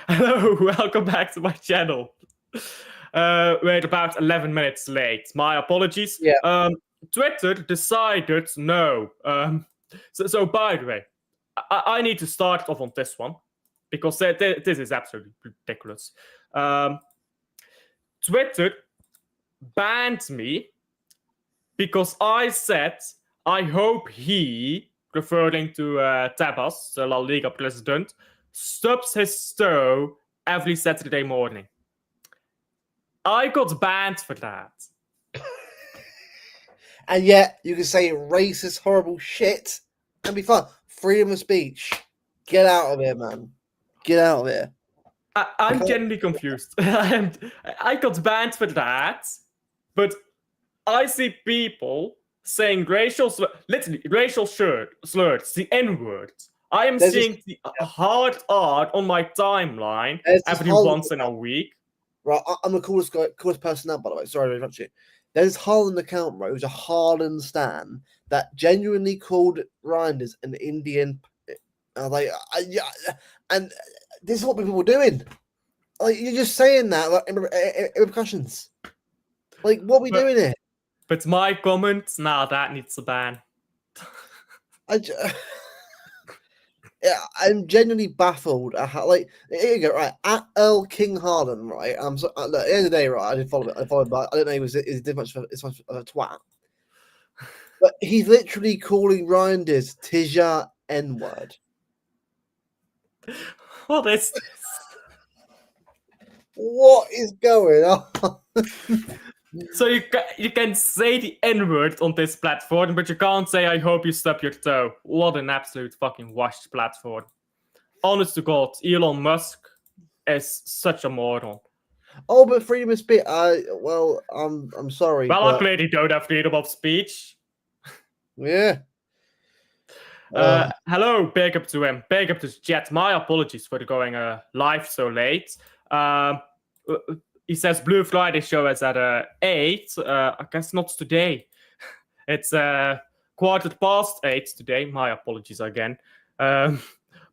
Hello, welcome back to my channel. We're about 11 minutes late. My apologies. Yeah. Twitter decided no. So by the way, I need to start off on this one because this is absolutely ridiculous. Twitter banned me because I said I hope he, referring to Tabas, the La Liga president, stubs his toe every Saturday morning. I got banned for that. And yet you can say racist, horrible shit and be fine. Freedom of speech. Get out of here, man. Get out of here. I'm genuinely confused. I got banned for that, but I see people saying literally racial slurs, the N-word. I am seeing the hard art on my timeline every once in a week. Right, I'm the coolest person out, by the way. Sorry to interrupt you. There's Harlan account, right? Who's a Harlan stan that genuinely called Reinders an Indian. And this is what people were doing. Like, you're just saying that, like, repercussions. Like, what are we doing here? But my comment, that needs a ban. Yeah, I'm genuinely baffled at how, like, here you go, right, at Earl King Harlan, right, look, at the end of the day, right, I didn't follow it, but I don't know he was much of a twat, but he's literally calling Reinders Tija N-word. What is this? What is going on? So you can say the N-word on this platform, but you can't say I hope you stub your toe. What an absolute fucking washed platform. Honest to God, Elon Musk is such a moron. Oh, but freedom of speech. I'm sorry. Well, I clearly don't have freedom of speech. Yeah. Hello, big up to him. Big up to Jet. My apologies for going live so late. He says Blue Friday show is at 8. I guess not today. It's 8:15 today. My apologies again.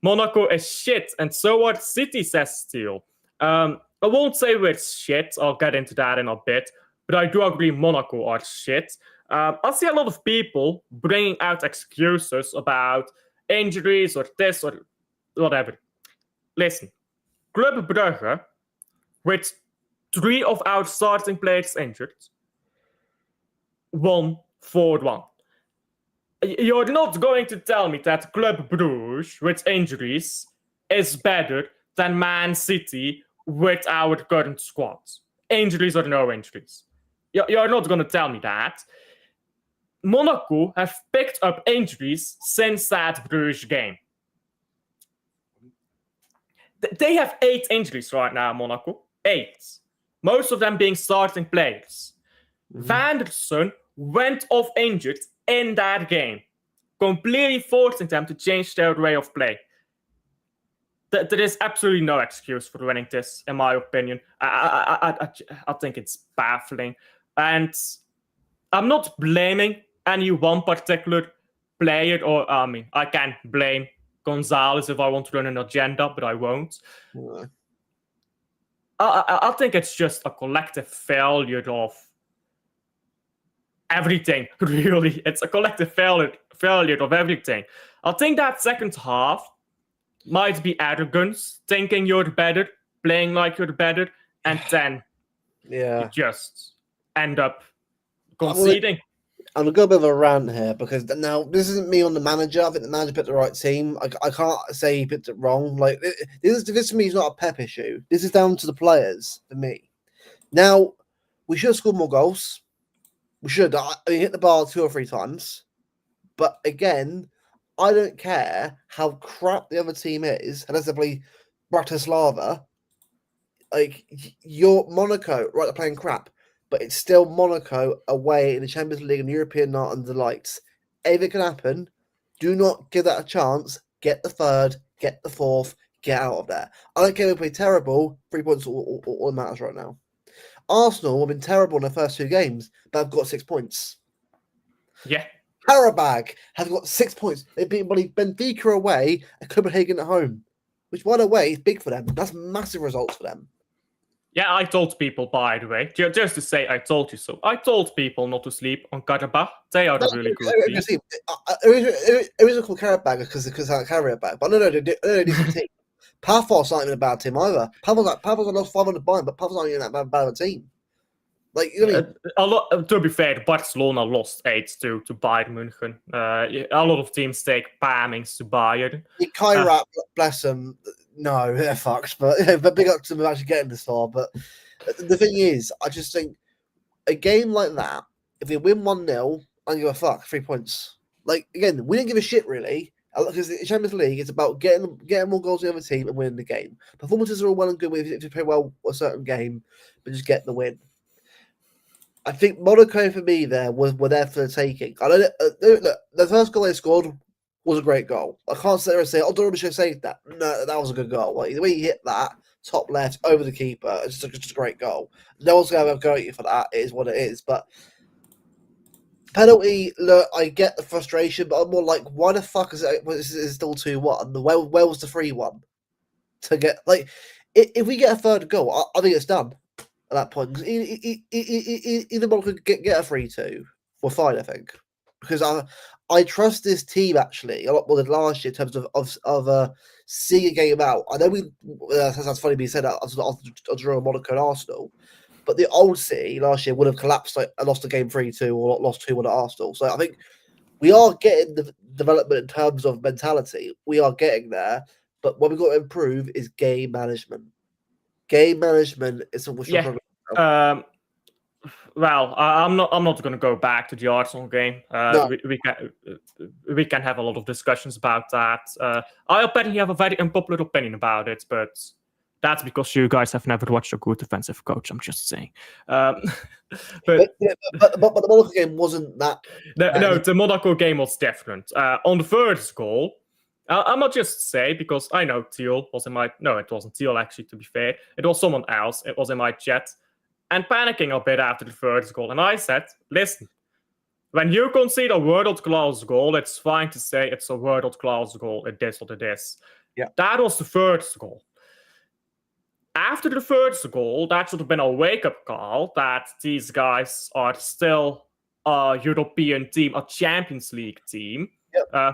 Monaco is shit, and so are City, says Steel. I won't say which shit. I'll get into that in a bit. But I do agree Monaco are shit. I see a lot of people bringing out excuses about injuries or this or whatever. Listen, Club Brugge, with 3 of our starting players injured, won 4-1. You're not going to tell me that Club Brugge, with injuries, is better than Man City with our current squad. Injuries or no injuries. You're not going to tell me that. Monaco have picked up injuries since that Bruges game. They have 8 injuries right now, Monaco. 8. Most of them being starting players. Vanderson went off injured in that game, completely forcing them to change their way of play. There is absolutely no excuse for winning this, in my opinion. I think it's baffling. And I'm not blaming any one particular player, or I can blame Gonzalez if I want to run an agenda, but I won't. Yeah. I think it's just a collective failure of everything, really. It's a collective failure of everything. I think that second half might be arrogance, thinking you're better, playing like you're better, and then you just end up conceding. I'm going to go a bit of a rant here because now this isn't me on the manager. I think the manager picked the right team. I can't say he picked it wrong. Like this to me is not a Pep issue. This is down to the players for me. Now we should have scored more goals. We should. We hit the bar 2 or 3 times. But again, I don't care how crap the other team is. And that's play Bratislava. Like you're Monaco, right? They're playing crap. But it's still Monaco away in the Champions League and European night under the lights. Anything can happen. Do not give that a chance. Get the 3rd, get the 4th, get out of there. I don't care if we play terrible. 3 points all matters right now. Arsenal have been terrible in their first 2 games, but have got 6 points. Yeah. Karabag have got 6 points. They beat Benfica away and Copenhagen at home which, by the way, is big for them. That's massive results for them. Yeah, I told people, by the way, just to say I told you so. I told people not to sleep on Karabakh. They are a really good team. It was called Karabakh because I carry it back. But no, they decent team. Paphos aren't even a bad team either. Paphos lost 500 points, but Paphos aren't even that bad of a team. Like, you know, a lot. To be fair, Barcelona lost 8-2 to Bayern München. A lot of teams take palmings to Bayern. Kairat, bless them. No, they're fucked. But big up to them actually getting this far. But the thing is, I just think a game like that, if we win 1-0, I don't give a fuck. 3 points. Like, again, we didn't give a shit really. Because the Champions League is about getting more goals in the other team and winning the game. Performances are all well and good if you play well a certain game, but just get the win. I think Monaco for me were there for the taking. I don't look, the first goal they scored was a great goal. I can't sit there and say, "Oh, Dortmund should have saved that." No, that was a good goal. Like, the way you hit that top left over the keeper, it's just a great goal. No one's going to go at you for that. It is what it is. But penalty, look, I get the frustration, but I'm more like, why the fuck is it still 2-1? Where was the 3-1 to get like? If we get a third goal, I think it's done. At that point, either one could get a 3-2. We're fine, I think, because I trust this team actually a lot more than last year in terms of seeing a game out. I know that sounds funny being said after drawing Monaco and Arsenal, but the old City last year would have collapsed and lost the game 3-2 or lost 2-1 at Arsenal. So I think we are getting the development in terms of mentality. We are getting there, but what we've got to improve is game management. Game management is something we're struggling with. Well, I'm not going to go back to the Arsenal game. No. We can have a lot of discussions about that. I apparently have a very unpopular opinion about it, but that's because you guys have never watched a good defensive coach. I'm just saying. But the Monaco game wasn't that. No, the Monaco game was different. On the first goal, I might just say, because I know Thiel was in my... No, it wasn't Thiel, actually, to be fair. It was someone else. It was in my chat. And panicking a bit after the first goal. And I said, listen, when you concede a world-class goal, it's fine to say it's a world-class goal. It is what it is. Yeah. That was the first goal. After the first goal, that should have been a wake-up call that these guys are still a European team, a Champions League team,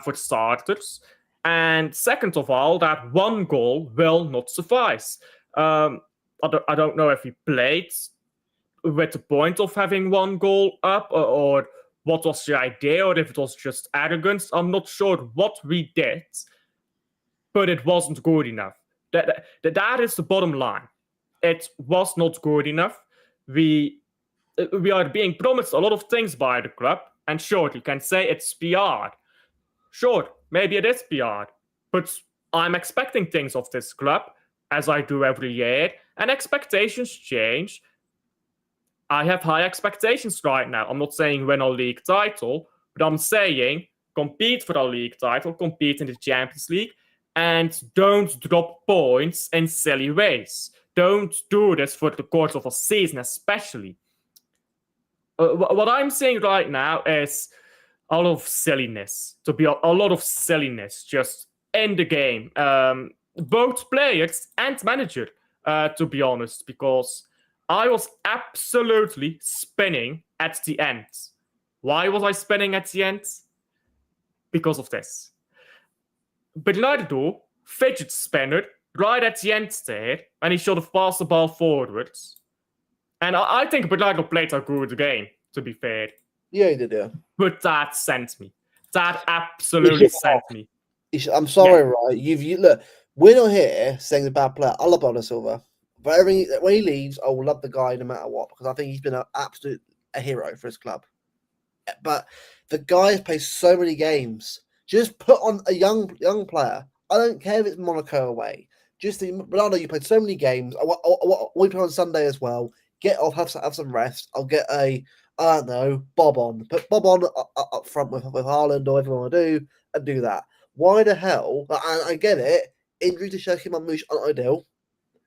for starters. And second of all, that one goal will not suffice. I don't know if he played with the point of having one goal up, or what was the idea, or if it was just arrogance. I'm not sure what we did, but it wasn't good enough. That is the bottom line. It was not good enough. We are being promised a lot of things by the club, and sure, you can say it's PR. Sure, maybe it is PR, but I'm expecting things of this club, as I do every year, and expectations change. I have high expectations right now. I'm not saying win a league title, but I'm saying compete for a league title, compete in the Champions League, and don't drop points in silly ways. Don't do this for the course of a season, especially. What I'm saying right now is a lot of silliness. To be a lot of silliness just in the game. Both players and manager, to be honest, because I was absolutely spinning at the end. Why was I spinning at the end? Because of this. Bernardo fidget spinner right at the end there, and he should have passed the ball forwards. And I think Bernardo played a good game, to be fair. Yeah, he did, yeah. But that sent me. That absolutely sent me. I'm sorry, right? Look, we're not here saying he's a bad player. I love Bernardo Silva. But when he leaves, I will love the guy no matter what, because I think he's been an absolute hero for his club. But the guy has played so many games. Just put on a young player. I don't care if it's Monaco away. Just think, Ronaldo, you played so many games. We play on Sunday as well. Get off, have some rest. I'll get I don't know, Bob on. Put Bob on up front with Haaland or everyone will do, and do that. Why the hell? I get it. Injury to Shaki Mamouche aren't ideal.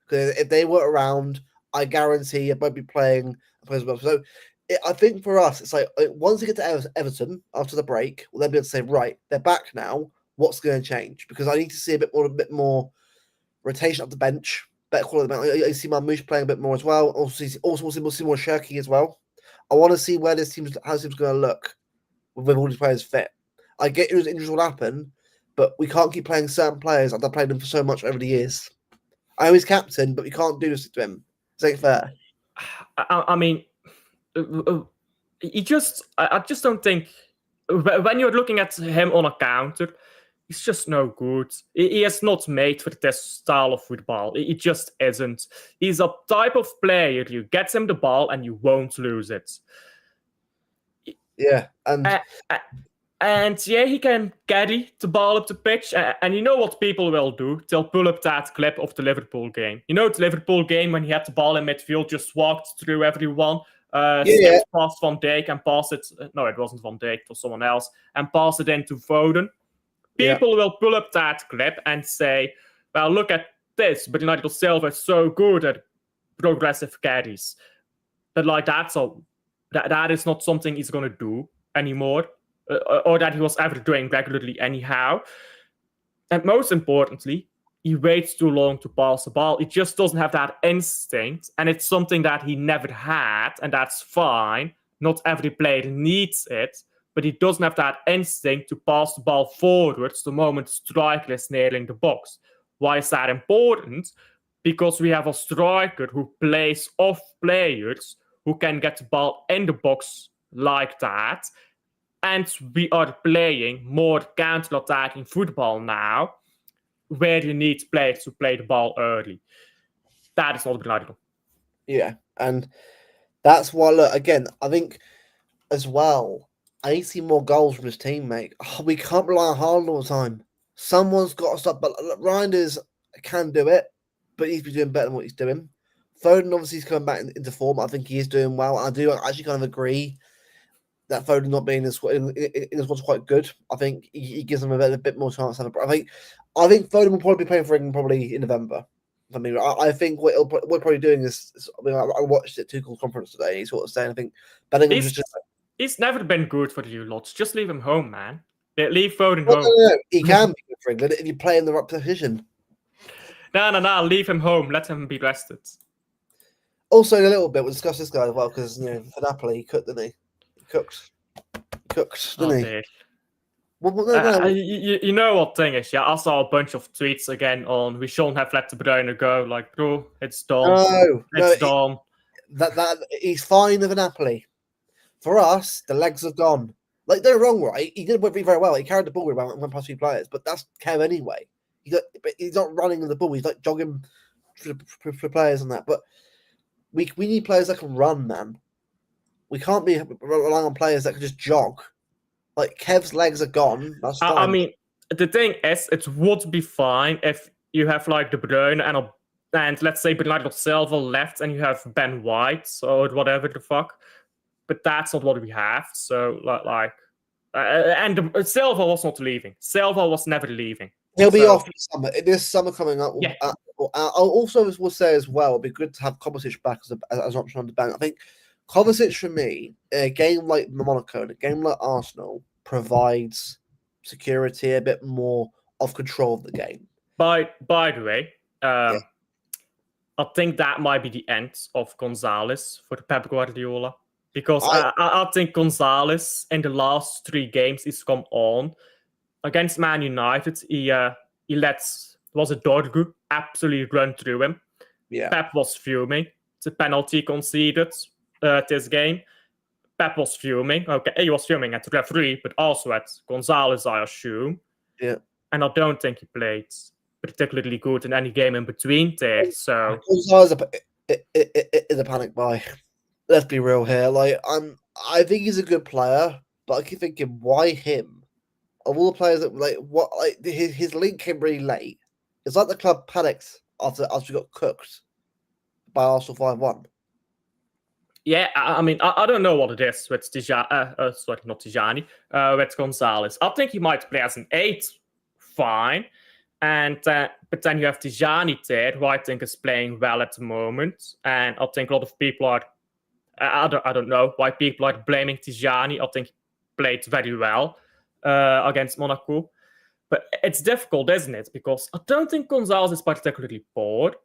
Because if they were around, I guarantee it won't be playing. So I think for us, it's like once we get to Everton after the break, we'll then be able to say, right, they're back now. What's going to change? Because I need to see a bit more rotation up the bench, better quality. I see Marmoush playing a bit more as well. Also see more Shirky as well. I want to see where how this team's going to look with all these players fit. I get it was injuries will happen, but we can't keep playing certain players. I've played them for so much over the years. I know he's captain, but we can't do this to him. Is that fair? I mean, I just don't think when you're looking at him on a counter, he's just no good. He is not made for this style of football. He just isn't. He's a type of player you get him the ball and you won't lose it. Yeah, and yeah, he can carry the ball up the pitch. And you know what people will do? They'll pull up that clip of the Liverpool game. You know the Liverpool game when he had the ball in midfield, just walked through everyone, skipped past Van Dijk and passed it. No, it wasn't Van Dijk, it was someone else. And passed it into Foden. People will pull up that clip and say, well, look at this. But United Silva is so good at progressive carries. But like that is not something he's going to do anymore. Or that he was ever doing regularly anyhow. And most importantly, he waits too long to pass the ball. He just doesn't have that instinct. And it's something that he never had. And that's fine. Not every player needs it. But he doesn't have that instinct to pass the ball forwards the moment the striker is nearing the box. Why is that important? Because we have a striker who plays off players who can get the ball in the box like that. And we are playing more counter-attacking football now, where you need players to play the ball early. That is not reliable. Yeah, and that's why, look, again, I think as well, I need to see more goals from his teammate. We can't rely on Haaland all the time. Someone's got to stop. But Reinders can do it, but he's been doing better than what he's doing. Foden obviously is coming back into form. I think he is doing well. I do actually kind of agree that Foden not being in his squad's quite good. I think he gives him a bit more chance. I think Foden will probably be playing for England probably in November. I mean, I think what we're probably doing is. I mean, I watched it Tuchel's conference today. He's sort of saying, I think Bellingham's he's never been good for you lots. Just leave him home, man. Leave Foden home. No. He can be good for England if you play in the right position. No. Leave him home. Let him be rested. Also, in a little bit, we'll discuss this guy as well because for Napoli, he cooked, didn't he? Cooked, didn't he? No. You know what thing is? Yeah, I saw a bunch of tweets again on we shouldn't have let De Bruyne go. Like, bro, it's done. It's done. That he's fine with Napoli. For us, the legs are gone. Like, they're wrong, right? He did very well. He carried the ball around and went past 2 players, but that's Kev anyway. He's not running with the ball. He's like jogging for players and that. But we need players that can run, man. We can't be relying on players that can just jog. Like, Kev's legs are gone. That's fine. I mean, the thing is, it would be fine if you have like De Bruyne and let's say Bernardo Silva left and you have Ben White or whatever the fuck. But that's not what we have. So, and Silva was not leaving. Silva was never leaving. He'll be off this summer. This summer coming up. Yeah. I also will say as well, it'd be good to have Kovacic back as an option on the bank. I think Kovacic, for me, a game like Monaco and a game like Arsenal provides security, a bit more of control of the game. By the way, I think that might be the end of Gonzalez for Pep Guardiola. Because I think Gonzalez in the last 3 games he's come on against Man United. He let Dorgu absolutely run through him. Yeah. Pep was fuming. The penalty conceded this game. Pep was fuming. Okay, he was fuming at the referee, but also at Gonzalez, I assume. Yeah. And I don't think he played particularly good in any game in between there. So Gonzalez is a panic buy. Let's be real here. Like, I think he's a good player, but I keep thinking, why him? Of all the players that his link came really late. It's like the club panicked after we got cooked by Arsenal 5-1. Yeah, I mean, I don't know what it is with with Gonzalez. I think he might play as an 8, fine. And but then you have Tijani there, who I think is playing well at the moment. And I think a lot of people are. I don't know why people are blaming Tijani. I think he played very well against Monaco. But it's difficult, isn't it? Because I don't think Gonzalez is particularly bored.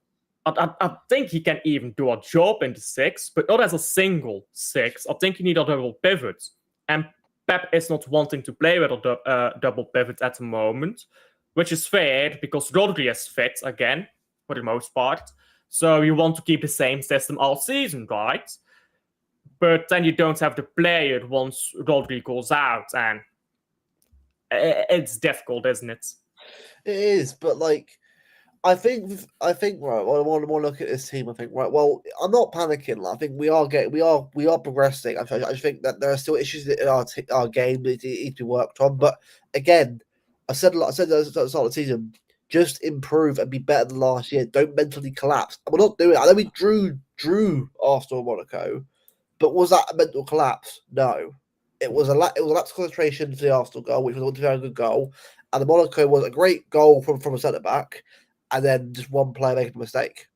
I think he can even do a job in the six, but not as a single six. I think you need a double pivot. And Pep is not wanting to play with a double pivot at the moment, which is fair because Rodri is fit again, for the most part. So you want to keep the same system all season, right? But then you don't have the player once Rodri goes out, and it's difficult, isn't it? It is, but like, I think right. Well, I want to look at this team. I think right. Well, I'm not panicking. I think we are progressing. I think that there are still issues in our game that need to be worked on. But again, I said at the start of the season, just improve and be better than last year. Don't mentally collapse. And we're not doing it. I know we drew Arsenal and Monaco, but was that a mental collapse? No. It was a lack of concentration for the Arsenal goal, which was a very good goal, and the Monaco was a great goal from a centre back, and then just one player making a mistake.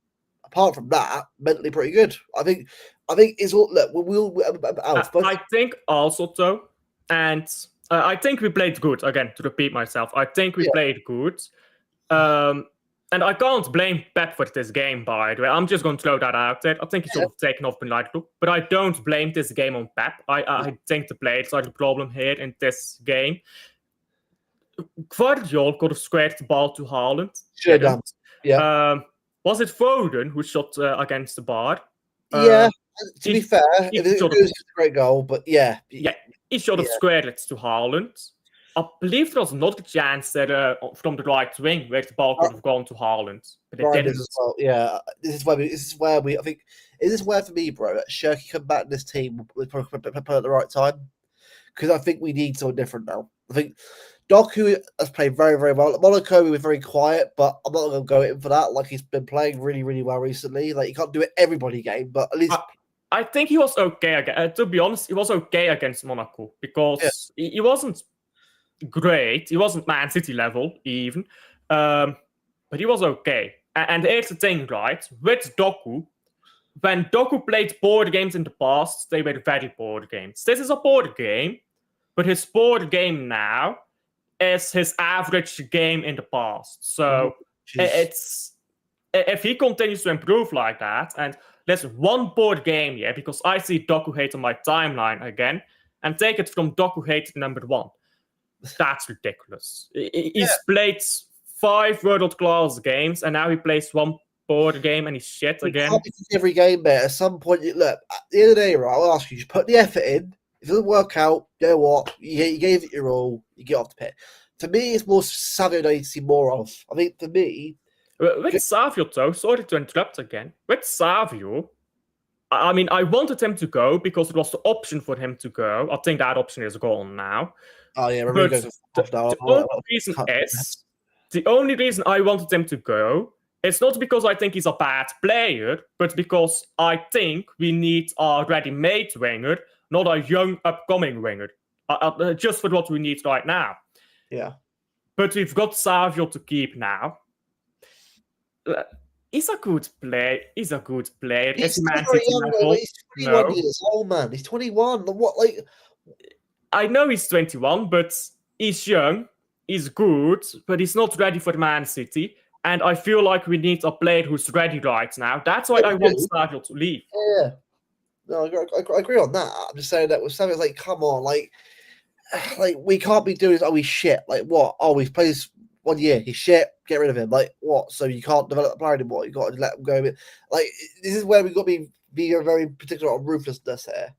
Apart from that, mentally pretty good. I think it's all. Look, I think also though, and I think we played good. Again, to repeat myself, I think we played good. And I can't blame Pep for this game, by the way. I'm just going to throw that out there. I think he should have taken off Benito, but I don't blame this game on Pep. I think the players are the problem here in this game. Guardiola could have squared the ball to Haaland. Sure done. Yeah. Was it Foden who shot against the bar? Yeah. To be fair, it was a great goal, but yeah. Yeah, he should have squared it to Haaland. I believe there was another chance that from the right wing where the ball could have gone to Haaland, but it didn't. As well. Yeah, this is where we. I think this is where for me, bro, Shirky come back in this team at the right time, because I think we need something different now. I think Doku has played very, very well. At Monaco, we were very quiet, but I'm not going to go in for that. Like, he's been playing really, really well recently. Like, you can't do it everybody game, but at least. I think he was okay. To be honest, he was okay against Monaco because he wasn't great. He wasn't Man City level even, but he was okay. And here's the thing, right? With Doku, when Doku played board games in the past, they were very board games. This is a board game, but his board game now is his average game in the past. So it's if he continues to improve like that, and there's one board game, because I see Doku hate on my timeline again, and take it from Doku hate to number 1. That's ridiculous. He's played 5 world-class games, and now he plays one board game and he's shit again. Every game, mate. At some point, look, at the end of the day, right, I'll ask you, just put the effort in. If it doesn't work out, you know what? You gave it your all. You get off the pit. For me, it's more Savio I need to see more of. I think for me... With Savio, though, sorry to interrupt again. With Savio, I mean, I wanted him to go because it was the option for him to go. I think that option is gone now. Oh, yeah. But the only reason I wanted him to go is not because I think he's a bad player, but because I think we need a ready-made winger, not a young, upcoming winger. Just for what we need right now. Yeah. But we've got Savio to keep now. He's a good player. He's a good player. He's 21 years old, man. He's 21. What, like... I know he's 21, but he's young. He's good, but he's not ready for Man City. And I feel like we need a player who's ready right now. That's why I want Savio to leave. Yeah. No, I agree on that. I'm just saying that with Savio, like, come on, like we can't be doing this. Oh, he's shit. Like, what? Oh, he plays 1 year. He's shit. Get rid of him. Like, what? So you can't develop the player anymore. You got to let him go. Like, this is where we've got to be very particular on ruthlessness here.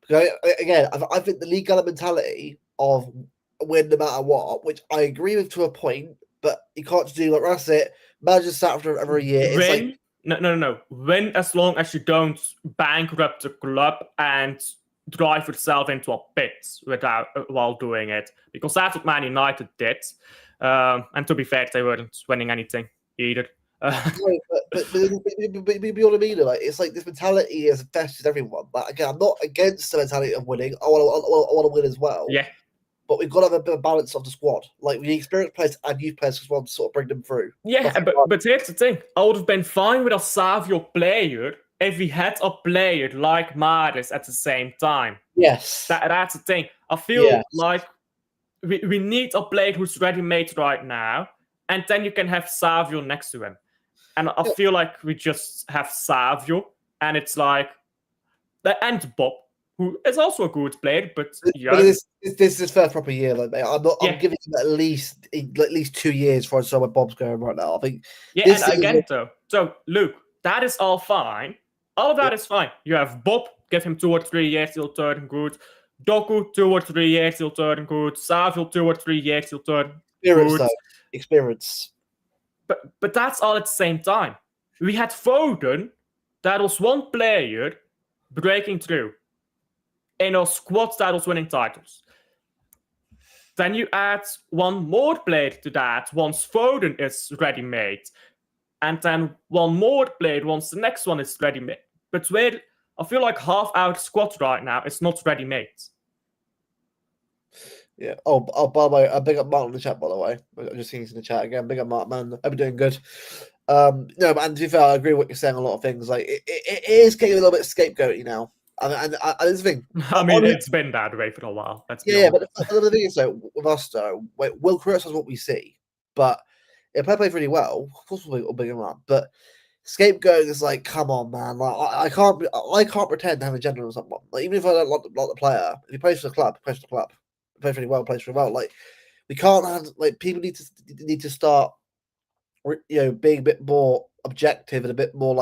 Because again, I think the league got a mentality of win no matter what, which I agree with to a point, but you can't just do like that's it. Managers sat after every year. Win? No. Win as long as you don't bankrupt the club and drive yourself into a pit while doing it, because that's what Man United did. And to be fair, they weren't winning anything either. But you know what I mean? Like, it's like this mentality has infested everyone. Like, again, I'm not against the mentality of winning. I want to win as well. Yeah. But we've got to have a bit of balance of the squad. Like, we need experienced players and youth players as well to sort of bring them through. Yeah, but here's the thing. I would have been fine with a Savio player if we had a player like Maris at the same time. Yes. That's the thing. I feel like we need a player who's ready-made right now, and then you can have Savio next to him. And I feel like we just have Savio, and it's like, and Bob, who is also a good player, but But this is his first proper year, like mate. I'm giving him at least 2 years before I saw where Bob's going right now. I think. Yeah, and again, so Luke, that is all fine. All of that is fine. You have Bob, give him 2 or 3 years, he'll turn good. Doku, 2 or 3 years, he'll turn good. Savio, 2 or 3 years, he'll turn good. Experience. But that's all at the same time. We had Foden, that was one player breaking through in a squad that was winning titles. Then you add one more player to that once Foden is ready-made. And then one more player once the next one is ready-made. But where I feel like half our squad right now is not ready-made. Yeah. Oh, by the way, a big up Mark in the chat, by the way. I'm just seeing this in the chat again. Big up Mark, man. I've been doing good. No, but and to be fair, I agree with what you're saying. A lot of things like it is getting a little bit scapegoaty now. And this thing. I mean, it's been that way for a while. But the thing is, though, with us, though, we'll criticize what we see, but if I play really well, of course we'll big him up. But scapegoating is like, come on, man. Like I can't pretend to have a gender on someone. Like even if I don't like the player, if he plays for the club, he plays for the club. He plays really well, plays really well. Like we can't have like people need to start, being a bit more objective and a bit more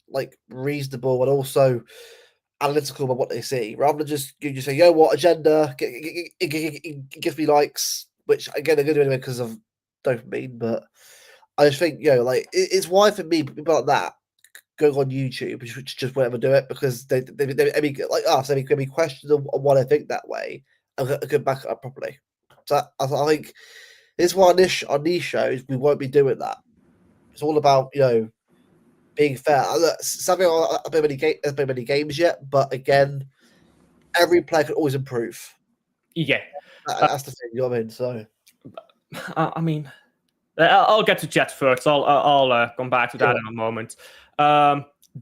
like reasonable and also analytical about what they see, rather than just you just say, "Yo, what agenda?" It gives me likes, which again they're going to do anyway because of dopamine. But I just think, it's why for me people like that going on YouTube, which just won't ever do it because they like us, they can be questioned on why they think that way and could back it up properly. So I think this is why on these shows we won't be doing that. It's all about being fair. Something I've been many games yet, but again, every player can always improve. Yeah, that's the thing. You know what I mean? So, I mean, I'll get to Jet first. I'll come back to that in a moment.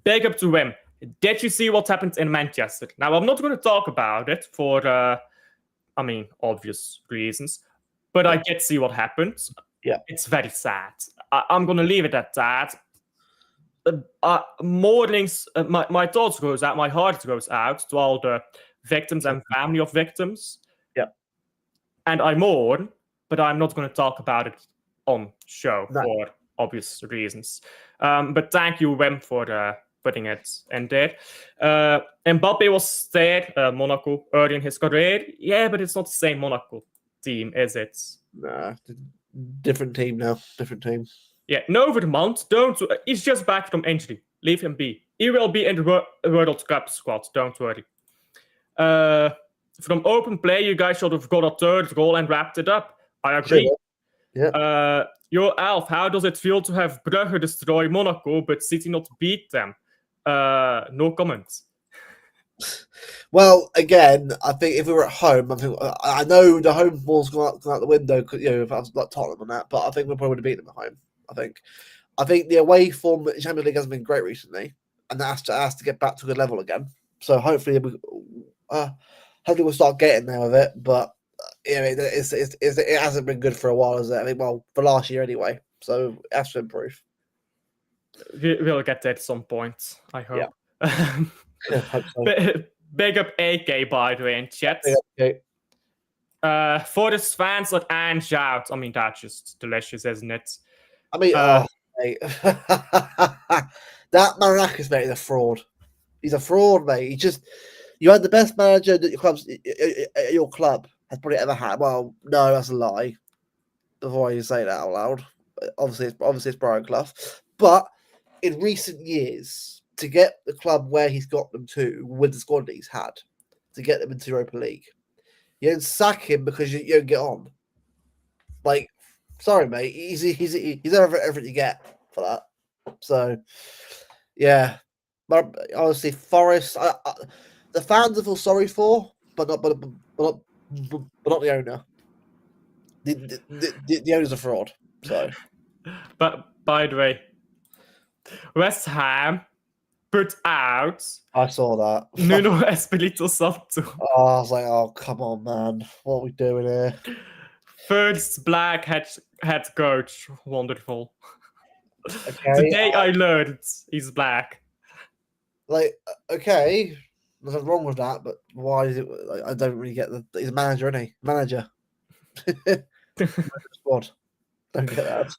Big up to him. Did you see what happened in Manchester? Now, I'm not going to talk about it for, obvious reasons, but I did see what happened. Yeah, it's very sad. I'm going to leave it at that. Mornings, my thoughts goes out, my heart goes out to all the victims and family of victims. Yeah, and I mourn, but I'm not going to talk about it on show for obvious reasons. But thank you, Wim, for putting it in there. Mbappe was there, Monaco, early in his career. Yeah, but it's not the same Monaco team, is it? Nah, different team now. Different team. Yeah, Novermont, he's just back from injury. Leave him be. He will be in the World Cup squad, don't worry. From open play, you guys should have got a third goal and wrapped it up. I agree. Sure. Yeah. Yo, Alf, how does it feel to have Brugge destroy Monaco, but City not beat them? No comments. Well, again, I think if we were at home, I know the home ball's gone out the window. If I was like Tottenham and that, but I think we probably would have beaten them at home. I think the away form in Champions League hasn't been great recently, and that has to get back to a good level again. So hopefully, we'll start getting there with it. But it hasn't been good for a while, is it? I mean, well, for last year anyway. So it has to improve. We'll get there at some point, I hope. Yeah. I hope so. Big up AK, by the way, in chat. For his fans that Ange out. I mean, that's just delicious, isn't it? I mean, mate. That Marinakis, mate, is a fraud. He's a fraud, mate. You had the best manager that your club has probably ever had. Well, no, that's a lie. Before you say that out loud, obviously it's Brian Clough. But in recent years, to get the club where he's got them to with the squad that he's had, to get them into Europa League, you don't sack him because you don't get on. Like, sorry, mate. He's everything you get for that. So, yeah. But honestly, Forest, the fans I feel sorry for, but not the owner. The owner's a fraud. So, but by the way, West Ham put out. I saw that. Nuno Espirito Santo. I was like, oh, come on, man. What are we doing here? First black head coach. Wonderful. Okay, Today I learned he's black. like okay, there's nothing wrong with that, but why is it? Like, I don't really get he's a manager, isn't he? Manager. Squad. Don't get that.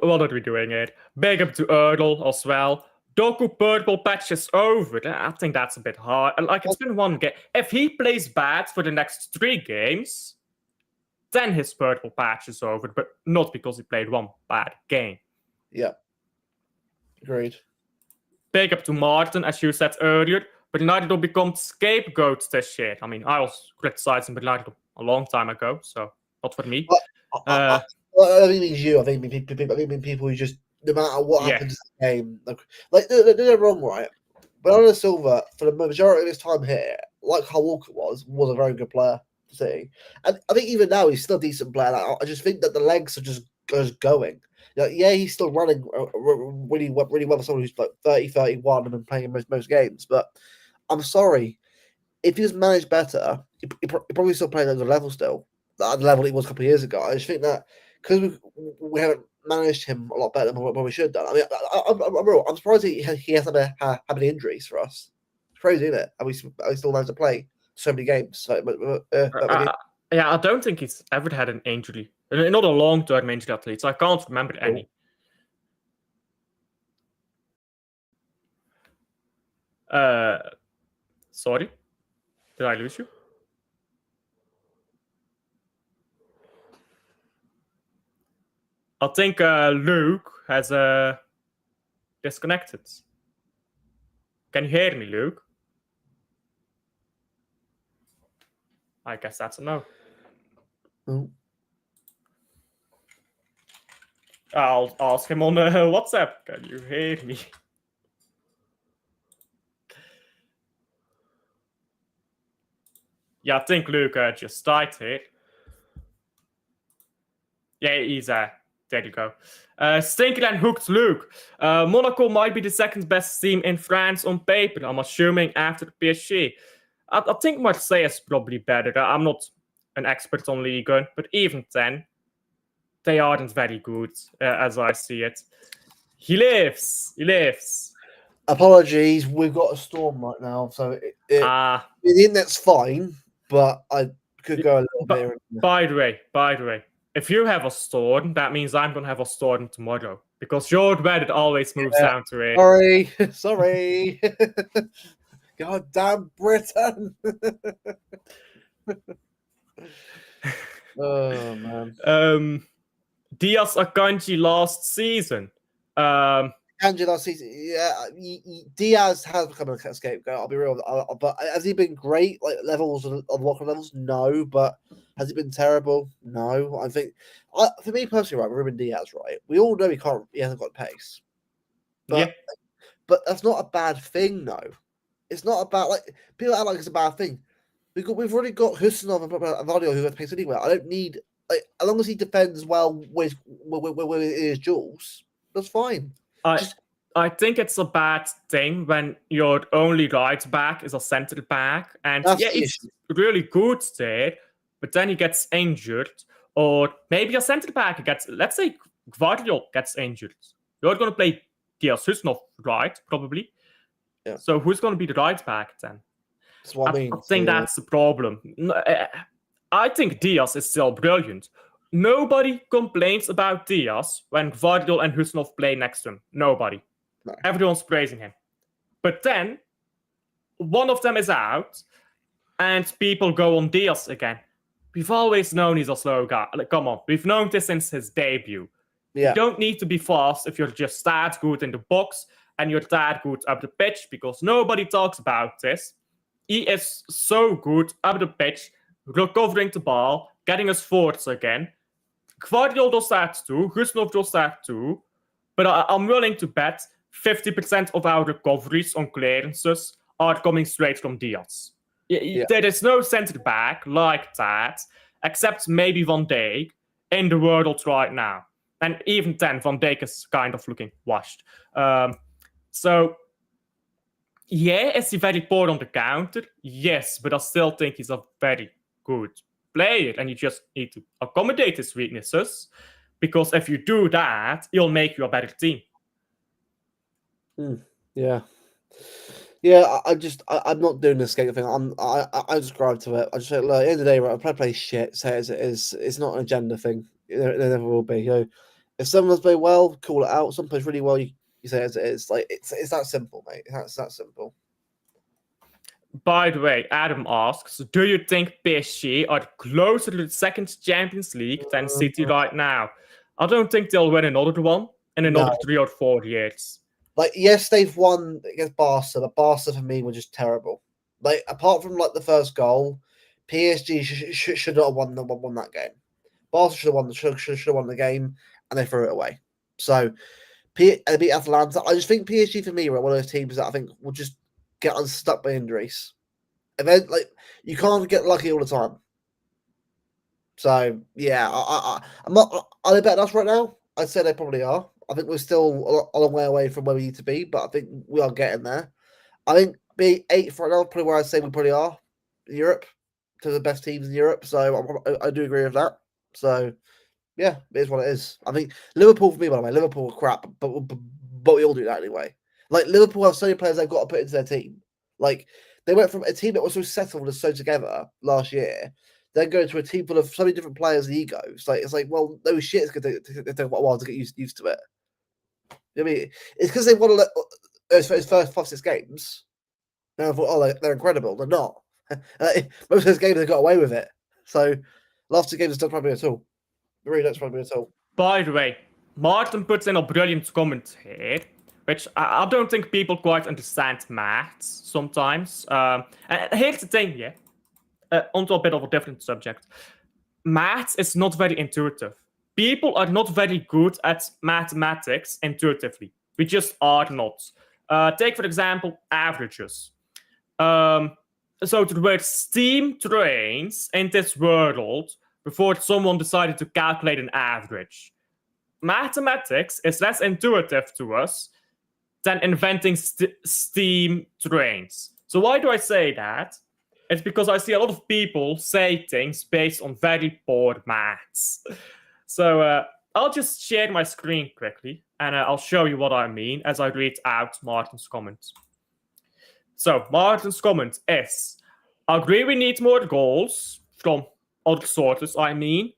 What are we doing here? Big up to Erdl as well. Doku purple patches over. I think that's a bit hard. Like, it's been one game. If he plays bad for the next 3 games, then his purple patch is over, but not because he played one bad game. Yeah. Agreed. Big up to Martin, as you said earlier, but United will become scapegoats this shit. I mean, I was criticizing United a long time ago, so not for me. I don't think it's you. I think people who just, no matter what Yeah. happens in the game, like they're wrong, right? Bernardo Silva, for the majority of his time here, like Kyle Walker was a very good player to see. And I think even now he's still a decent player. Like, I just think that the legs are just going. Like, yeah, he's still running really well for someone who's like 30, 31 and been playing in most games. But I'm sorry, if he was managed better, he probably still playing at a good level still, at the level he was a couple of years ago. I just think that because we haven't managed him a lot better than what we should have done. I mean, I'm surprised he hasn't had any injuries for us. It's crazy, isn't it? And we still managed to play so many games. Yeah, I don't think he's ever had an injury. Not a long-term injury, at least. I can't remember any. Sorry? Did I lose you? I think Luke has disconnected. Can you hear me, Luke? I guess that's a no. Oh. I'll ask him on WhatsApp. Can you hear me? Yeah, I think Luke just died here. Yeah, he's there you go. Stinker and hooked Luke. Monaco might be the second best team in France on paper, I'm assuming, after PSG. I think Marseille is probably better. I'm not an expert on Ligue 1, but even then, they aren't very good, as I see it. He lives. Apologies, we've got a storm right now, so the internet's fine, but I could go a little bit. By the way, if you have a storm, that means I'm gonna have a storm tomorrow because your weather always moves down to it. Sorry. God damn Britain. Oh man. Diaz Akanji last season. Akanji last season, yeah. Diaz has become a scapegoat. I'll be real, but has he been great? Like levels of walking levels, no. But has he been terrible? No. I think, for me personally, right, Ruben Diaz, right. We all know he hasn't got pace. But, but that's not a bad thing, though. It's not about like people act like it's a bad thing. We've already got Husanov and Vardio who have pace anyway. I don't need as long as he defends well with his duels, that's fine. I think it's a bad thing when your only right back is a centre back, and he's really good there, but then he gets injured, or maybe a centre back let's say Gvardiol gets injured. You're going to play Diaz Husanov right, probably. Yeah. So who's going to be the right back then? That's what I mean. I think that's the problem. I think Diaz is still brilliant. Nobody complains about Diaz when Gvardiol and Husanov play next to him. Nobody. No. Everyone's praising him. But then, one of them is out, and people go on Diaz again. We've always known he's a slow guy. Like, come on. We've known this since his debut. Yeah. You don't need to be fast if you're just that good in the box and you're that good up the pitch, because nobody talks about this. He is so good up the pitch, recovering the ball, getting us forwards again. Gvardiol does that too, Husanov does that too, but I'm willing to bet 50% of our recoveries on clearances are coming straight from Diaz. Yeah. There is no centre back like that, except maybe Van Dijk, in the world right now. And even then, Van Dijk is kind of looking washed. So, yeah, is he very poor on the counter? Yes, but I still think he's a very good player, and you just need to accommodate his weaknesses. Because if you do that, he'll make you a better team. Yeah. Yeah, I'm not doing this skate thing. I subscribe to it. I just say, look, at the end of the day, right, I play shit, say it as it is. It's not an agenda thing. There never will be. If someone does play well, call it out. Someone plays really well, you say it as it is. Like it's that simple, mate. It's that simple. By the way, Adam asks, do you think PSG are closer to the second Champions League than City right now? I don't think they'll win another one in another 3 or 4 years. Like, yes, they've won against Barca, but Barca for me were just terrible. Like, apart from like the first goal, PSG should not have won that game. Barca should have won the game, and they threw it away. So, they beat Atalanta. I just think PSG for me are one of those teams that I think will just get unstuck by injuries. And then, like, you can't get lucky all the time. So yeah, I'm not. Are they better than us right now? I'd say they probably are. I think we're still a long way away from where we need to be, but I think we are getting there. I think being 8th right now, probably where I'd say we probably are in Europe, to the best teams in Europe. So I do agree with that. So yeah, it is what it is. I think Liverpool for me, by the way, Liverpool are crap, but we all do that anyway. Like Liverpool have so many players they've got to put into their team. Like they went from a team that was so settled and so together last year, then go to a team full of so many different players and egos. Like it's like, well, no shit, it's going to take a while to get used to it. I mean, it's because they won those first 5-6 games. Now I thought, oh, they're incredible. They're not. Most of those games they got away with it. So last 2 games don't probably at all. It really don't probably at all. By the way, Martin puts in a brilliant comment here, which I don't think people quite understand maths sometimes. And here's the thing, yeah. Onto a bit of a different subject. Maths is not very intuitive. People are not very good at mathematics intuitively. We just are not. Take, for example, averages. So there were steam trains in this world before someone decided to calculate an average. Mathematics is less intuitive to us than inventing steam trains. So why do I say that? It's because I see a lot of people say things based on very poor maths. So I'll just share my screen quickly, and I'll show you what I mean as I read out Martin's comment. So Martin's comment is, I agree we need more goals from other sources, I mean,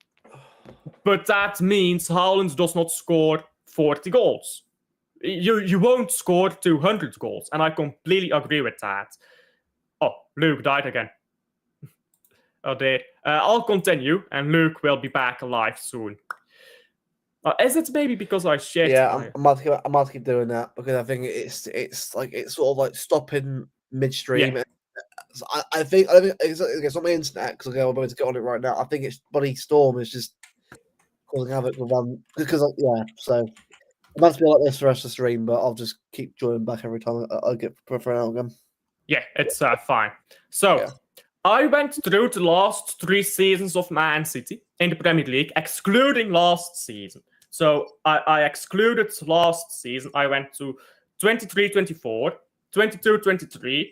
but that means Haaland does not score 40 goals. You won't score 200 goals, and I completely agree with that. Oh, Luke died again. Oh, dear. I'll continue, and Luke will be back alive soon. Is it maybe because I shared? Yeah, I'm about to keep doing that because I think it's sort of like stopping midstream. Yeah. I think it's on my internet because I'm about to get on it right now. I think it's Buddy Storm is just causing havoc with one because yeah. So it must be like this for the rest of the stream, but I'll just keep joining back every time I get for an hour again. Yeah, it's fine. So yeah. I went through the last 3 seasons of Man City in the Premier League, excluding last season. So I excluded last season. I went to 23-24, 22-23,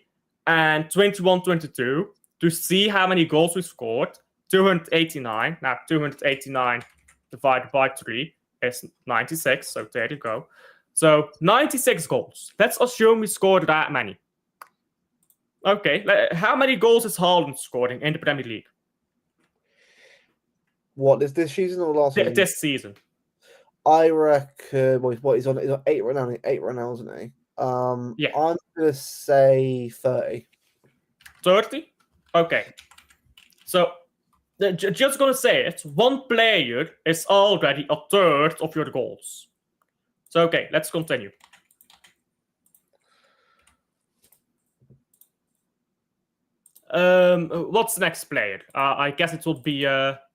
and 21-22 to see how many goals we scored. 289. Now 289 divided by 3 is 96. So there you go. So 96 goals. Let's assume we scored that many. Okay, how many goals is Haaland scoring in the Premier League? What is this season or last season? This season. I reckon. What he's on 8 right now. 8 right now, isn't he? Yeah. I'm gonna say 30. 30? Okay. So just gonna say it. One player is already a third of your goals. So okay, let's continue. What's the next player? I guess it will be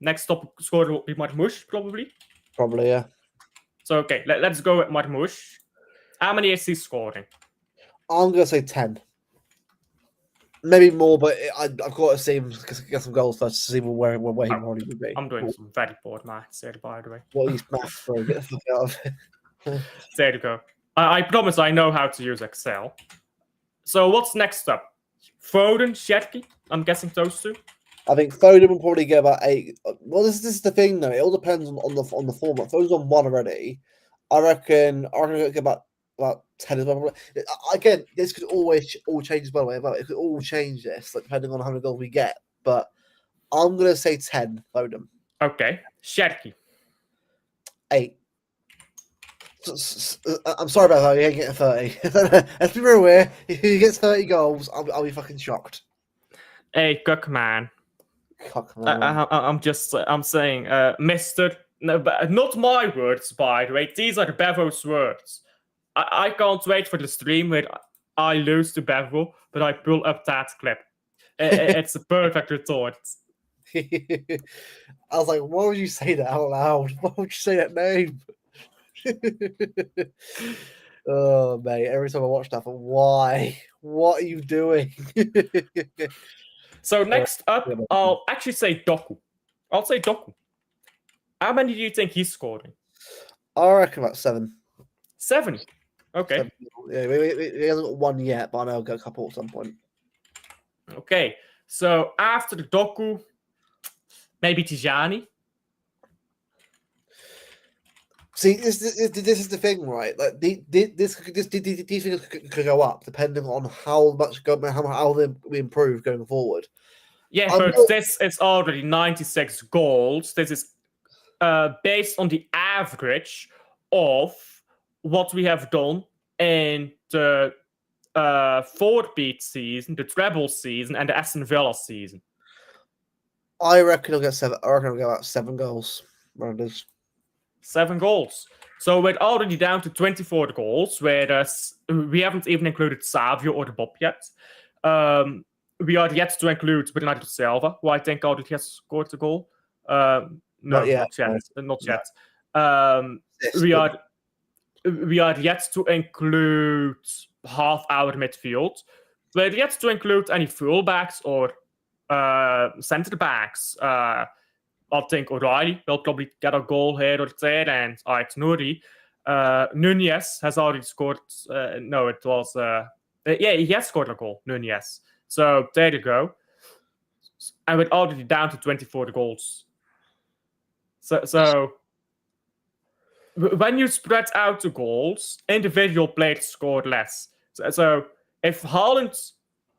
next top scorer will be Marmoush, probably. Probably, yeah. So okay, let's go with Marmoush. How many is he scoring? I'm gonna say 10. Maybe more, but I've got to see him get some goals first to see where he probably would be. I'm doing some very poor maths here, by the way. What he's maths, bro? Get the fuck out of it. There you go. I promise I know how to use Excel. So what's next up? Foden, Sherky? I'm guessing those two. I think Foden will probably get about 8. Well, this is the thing though. It all depends on the format. Foden's on 1 already. I reckon it'll get about 10 as well. Probably. Again, this could always all change as well. It could all change this, like depending on how many goals we get. But I'm gonna say 10. Foden. Okay, Sherky. 8. I'm sorry about that. He ain't getting 30. Let's be real here. If he gets 30 goals, I'll be fucking shocked. Hey, Cookman. I'm saying, Mister. No, but not my words, by the way. These are Bevo's words. I can't wait for the stream where I lose to Bevo, but I pull up that clip. It's a perfect retort. I was like, why would you say that out loud? Why would you say that name? Oh, mate. Every time I watch that, why? What are you doing? So next up, I'll actually say Doku. I'll say Doku. How many do you think he's scoring? I reckon about 7. 7? Okay. 7. Yeah, he hasn't got 1 yet, but I know he'll get a couple at some point. Okay. So after the Doku, maybe Tijani. See, this is the thing, right? Like these things could go up depending on how much how we improve going forward. Yeah, but this is already 96 goals. This is based on the average of what we have done in the 4-beat season, the treble season, and the Aston Villa season. I reckon he'll get 7. I reckon he'll get about 7 goals. Rounders. 7 goals. So we're already down to 24 goals, whereas we haven't even included Savio or the Bob yet. We are yet to include Bernardo Silva, who I think already has scored a goal. Not yet. We are yet to include half our midfield. We're yet to include any fullbacks or centre backs. I think O'Reilly will probably get a goal here or there, and Ait Nouri. Nunez has already scored. He has scored a goal, Nunez. So there you go. And we're already down to 24 goals. So when you spread out the goals, individual players score less. So if Haaland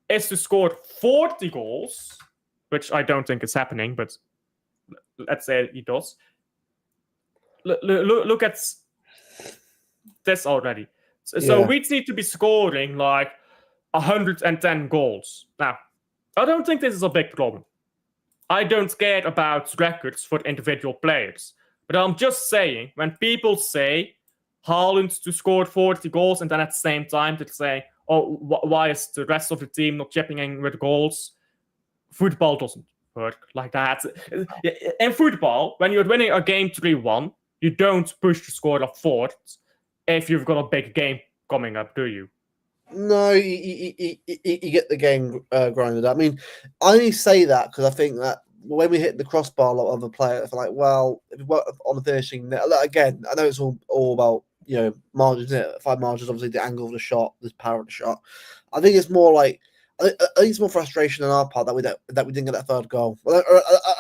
is to score 40 goals, which I don't think is happening, but let's say he does. Look at this already. So we need to be scoring like 110 goals. Now, I don't think this is a big problem. I don't care about records for individual players. But I'm just saying, when people say Haaland to score 40 goals and then at the same time they say, oh, why is the rest of the team not chipping in with goals? Football doesn't work like that. In football, when you're winning a game 3-1, you don't push the score up forward if you've got a big game coming up, do you? No, you get the game grinded. I mean, I only say that because I think that when we hit the crossbar, a lot of the players are like, well, if we work on the finishing net, again, I know it's all about margins. 5 margins, obviously the angle of the shot, the power of the shot. I think it's more like I think it's more frustration on our part that we didn't get that 3rd goal. Well,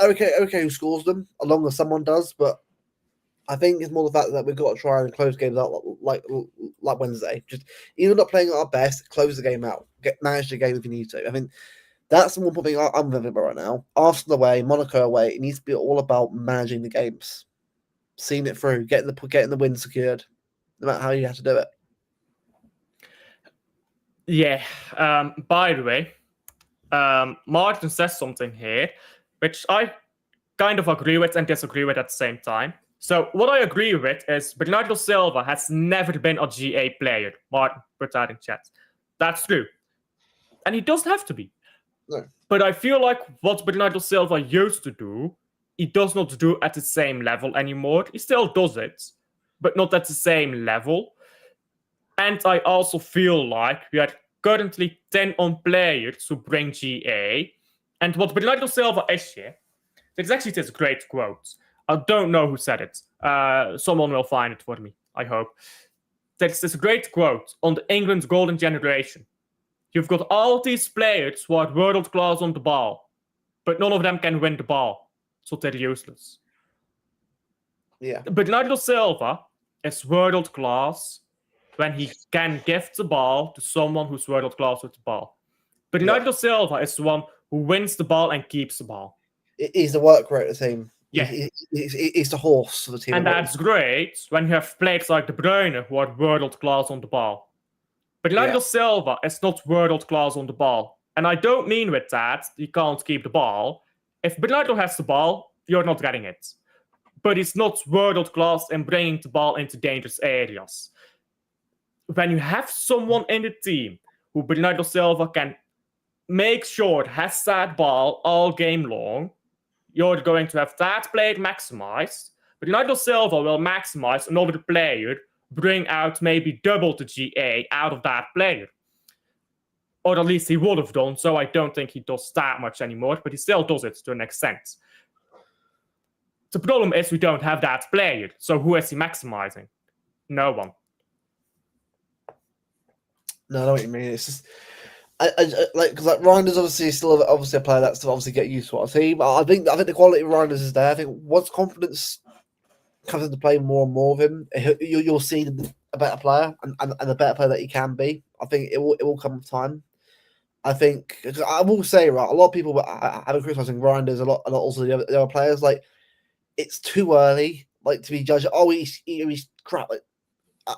okay, who scores them? As long as someone does, but I think it's more the fact that we've got to try and close games out like Wednesday. Just even not playing at our best, close the game out. Manage the game if you need to. I mean, that's the one thing I'm thinking about right now. Arsenal away, Monaco away. It needs to be all about managing the games, seeing it through, getting the win secured, no matter how you have to do it. Yeah. By the way, Martin says something here, which I kind of agree with and disagree with at the same time. So what I agree with is Bernardo Silva has never been a GA player. Martin put that in chat. That's true. And he doesn't have to be. No. But I feel like what Bernardo Silva used to do, he does not do at the same level anymore. He still does it, but not at the same level. And I also feel like we are currently 10 on players who bring GA. And what Bernardo Silva is here, there's actually this great quote. I don't know who said it. Someone will find it for me, I hope. There's this great quote on the England's golden generation. You've got all these players who are world class on the ball. but none of them can win the ball, so they're useless. Yeah. Bernardo Silva is world class when he can give the ball to someone who's world class with the ball. Bernardo Silva is the one who wins the ball and keeps the ball. He's the work rate of the team. Yeah. He's the horse of the team. And that's great when you have players like De Bruyne who are world class on the ball. Bernardo Silva is not world class on the ball. And I don't mean with that he can't keep the ball. If Bernardo has the ball, you're not getting it. But he's not world class in bringing the ball into dangerous areas. When you have someone in the team who Bernardo Silva can make sure has that ball all game long, you're going to have that player maximized. Bernardo Silva will maximize another player, bring out maybe double the GA out of that player. Or at least he would have done, so I don't think he does that much anymore, but he still does it to an extent. The problem is we don't have that player, so who is he maximizing? No one. No, I know what you mean. It's just, because Reinders obviously is still a player that's to obviously get used to our team. I think the quality of Reinders is there. I think once confidence comes into play more and more of him, you'll see a better player and a better player that he can be. I think it will come with time. I think I will say, right, a lot of people have been criticizing Reinders a lot also the other players. Like, it's too early, like, to be judged. Oh, he's crap. Like,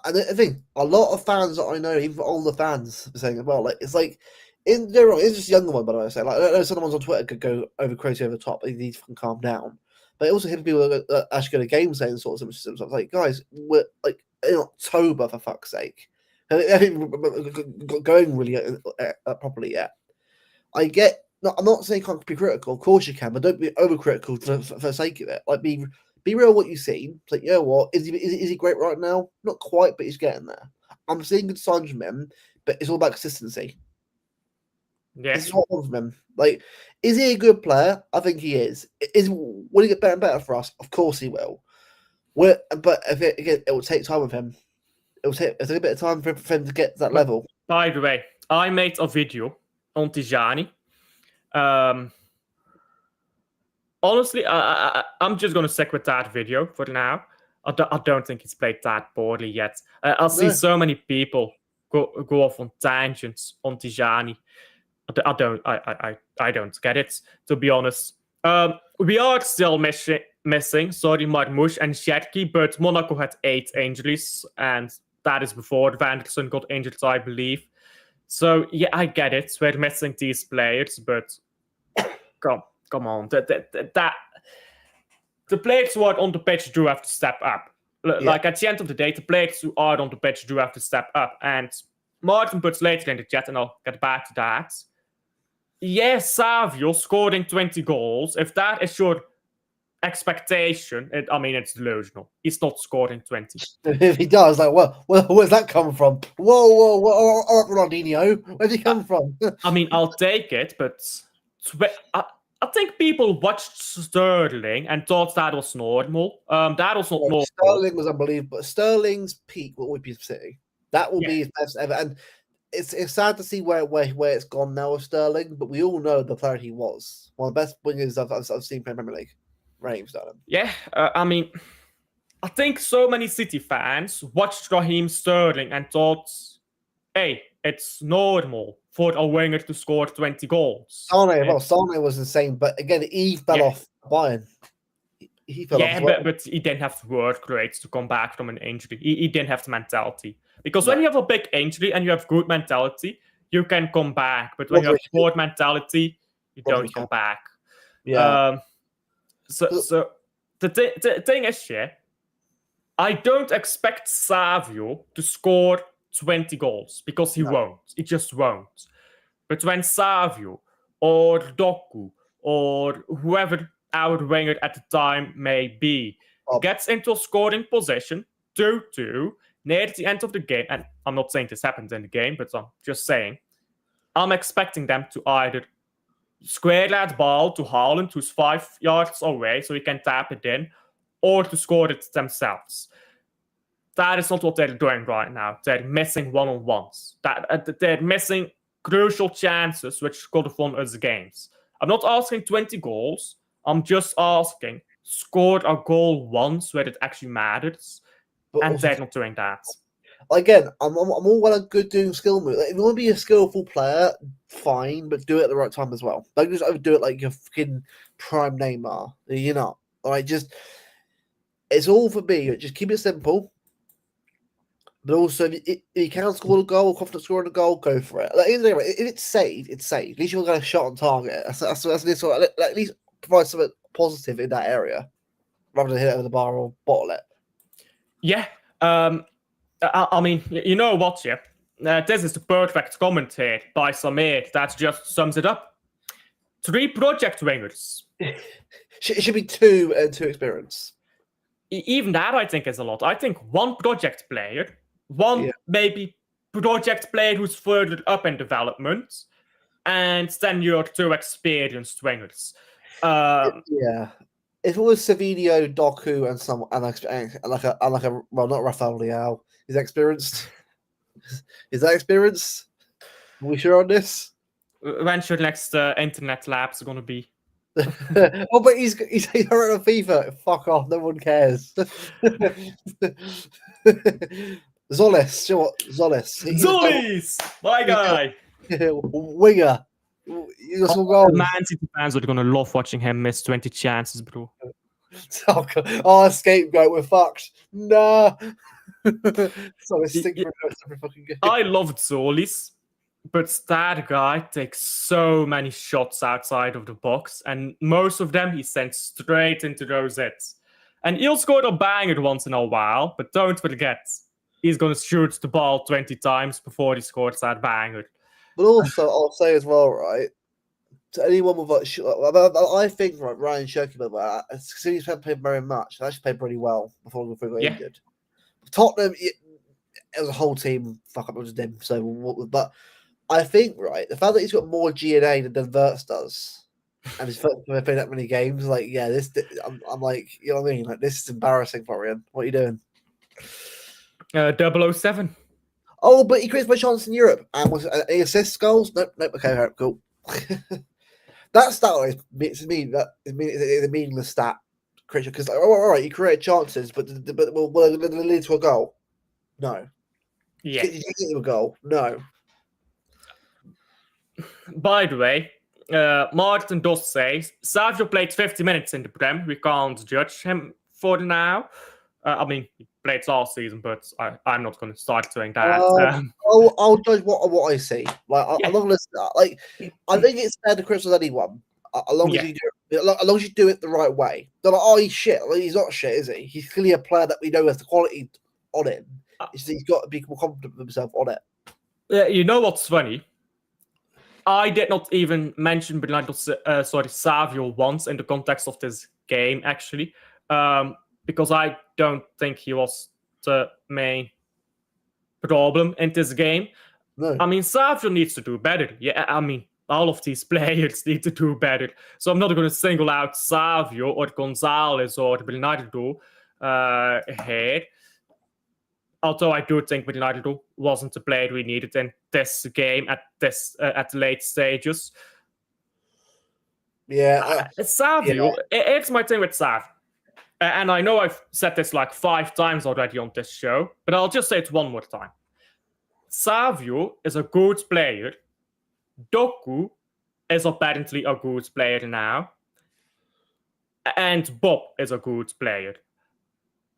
I think a lot of fans that I know, even older fans, are saying as well. Like, it's like, in general, it's just a younger one, by the way. I say, like, I know some of the ones on Twitter could go over crazy over the top. They need to calm down. But I also hear people that actually go to games saying sorts of stuff. Like, guys, we're like in October, for fuck's sake. I haven't going really properly yet. I get. No, I'm not saying you can't be critical. Of course you can, but don't be overcritical for the sake of it. Like, be real what you see. It's like, you know what? Is he great right now? Not quite, but he's getting there. I'm seeing good signs from him, but it's all about consistency. Yeah. This is what I want from him. Like, is he a good player? I think he is. Will he get better and better for us? Of course he will. But it will take time with him. It'll take a bit of time for him to get to that level. By the way, I made a video on Tijani. Honestly, I'm just going to stick with that video for now. I don't think he's played that poorly yet. I see so many people go off on tangents on Tijani. I don't get it, to be honest. We are still missing Marmoush and Shetki, but Monaco had 8 injuries, and that is before Vanderson got injured, I believe. So, yeah, I get it. We're missing these players, but come on. The players who are on the pitch do have to step up. Like, at the end of the day, the players who are on the pitch do have to step up. And Martin puts later in the chat, and I'll get back to that. Yes, Savio scoring 20 goals. If that is your expectation, it's delusional. He's not scoring 20. If he does, like, well, where's that come from? Whoa, Ronaldinho, where'd he come from? I'll take it, but I think people watched Sterling and thought that was normal. That was not normal. Sterling was unbelievable. Sterling's peak would be City. That will be his best ever. And it's sad to see where it's gone now with Sterling, but we all know the player he was. One of the best wingers I've seen play Premier League. Raheem Sterling. Yeah, I think so many City fans watched Raheem Sterling and thought, hey, it's normal for a winger to score 20 goals. Sane was insane, but again, he fell off Bayern. He fell off. Yeah, but he didn't have the work rate to come back from an injury. He didn't have the mentality. Because when you have a big injury and you have good mentality, you can come back. But when you have poor mentality, you don't come back. Yeah. So the thing is, I don't expect Savio to score 20 goals because he won't. He just won't. But when Savio or Doku or whoever our winger at the time may be gets into a scoring position, 2-2, near the end of the game, and I'm not saying this happens in the game, but I'm just saying, I'm expecting them to either square that ball to Haaland, who's 5 yards away, so he can tap it in, or to score it themselves. That is not what they're doing right now. They're missing one-on-ones. They're missing crucial chances which could have won us games. I'm not asking 20 goals. I'm just asking scored a goal once where it actually matters, But and also, they're not doing that. again, I'm all well and good doing skill moves. Like, if you want to be a skillful player, fine, but do it at the right time as well. Don't just overdo it like you're fucking prime Neymar. You're not. All right, just it's all for me. Just keep it simple. But also, if you can score a goal, confident scoring a goal, go for it. Like, anyway, if it's saved, it's saved. At least you're going to shot on target. That's at least provide something positive in that area, rather than hit it over the bar or bottle it. Yeah. I mean, you know what, yeah? This is the perfect comment here by Samir that just sums it up. 3 project wingers. It should be 2 and 2 experience. Even that, I think, is a lot. I think 1 project player, 1 maybe project player who's further up in development, and then your 2 experienced wingers. Yeah. If it was Savinio, Doku, and some and like a well, not Rafael Leao, is that experienced? Is that experienced? Are we sure on this? When's your next internet labs gonna be? Oh, but he's hurt on FIFA. Fuck off! No one cares. Zolis, sure what? Zolis. Zolis, my guy. Winger. You got some goals. Man City fans are gonna love watching him miss 20 chances, bro. Oh, scapegoat, we're fucked. Nah. So it's every fucking game. I loved Zolis, but that guy takes so many shots outside of the box, and most of them he sends straight into those hits. And he'll score a banger once in a while, but don't forget, he's gonna shoot the ball 20 times before he scores that banger. But also, I'll say as well, right? To anyone with I think right, Ryan Shirky, but he's played very much. He actually played pretty well before he got injured. Tottenham, it was a whole team. Fuck up, it was him. So, but I think right, the fact that he's got more GNA than Verts does, and he's played that many games, like I'm like, you know what I mean? Like, this is embarrassing, Florian. What are you doing? 007. Oh, but he creates my chance in Europe and was he assists goals. Nope. Okay, right, cool. That stat is a meaningless stat, creature. Because all right, you create chances, but will it lead to a goal? No. Yeah. Did you get a goal? No. By the way, Martin does say Savio played 50 minutes in the Prem. We can't judge him for now. I mean, he played last season, but I'm not going to start doing that. I'll judge what I see. Like, I'm not going to like. I think it's fair to criticize anyone, as long as you do it, as long as you do it the right way. They're like, oh, he's shit. Like, he's not shit, is he? He's clearly a player that we know has the quality on him. He's got to be more confident with himself on it. You know what's funny? I did not even mention Savio once in the context of this game, actually. Because I don't think he was the main problem in this game. No. I mean, Savio needs to do better. Yeah, I mean, all of these players need to do better. So I'm not going to single out Savio or Gonzalez or Bernardo here. Although I do think Bernardo wasn't the player we needed in this game at the late stages. Yeah. Savio, it's my thing with Savio. And I know I've said this like 5 times already on this show, but I'll just say it one more time. Savio is a good player. Doku is apparently a good player now. And Bob is a good player.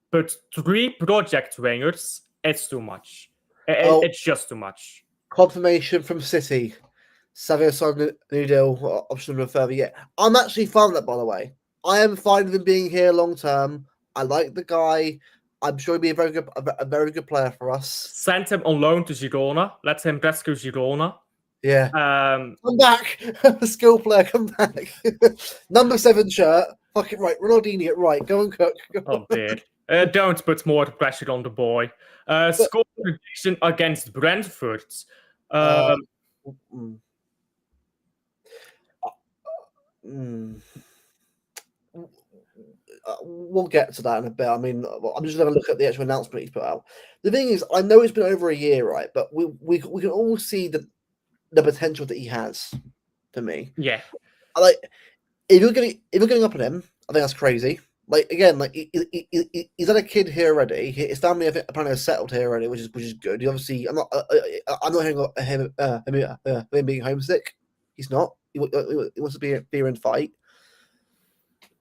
But 3 project wingers, it's too much. It's just too much. Confirmation from City. Savio signed a new deal, option no further yet. I'm actually fine with that, by the way. I am fine with him being here long term. I like the guy. I'm sure he'll be a very good player for us. Send him on loan to Girona. Let him rescue Girona. Yeah. Come back. Skill player, come back. Number 7 shirt. Fuck it, right. Ronaldinho, right. Go and cook. Oh, dear. Don't put more pressure on the boy. Score prediction against Brentford. We'll get to that in a bit. I mean, I'm just going to look at the actual announcement he's put out. The thing is, I know it's been over a year, right? But we can all see the potential that he has. To me, yeah. like if you're getting up on him, I think that's crazy. Like again, like he's had a kid here already. His family apparently has settled here already, which is good. He obviously, I'm not hearing him being homesick. He's not. He wants to be here and fight.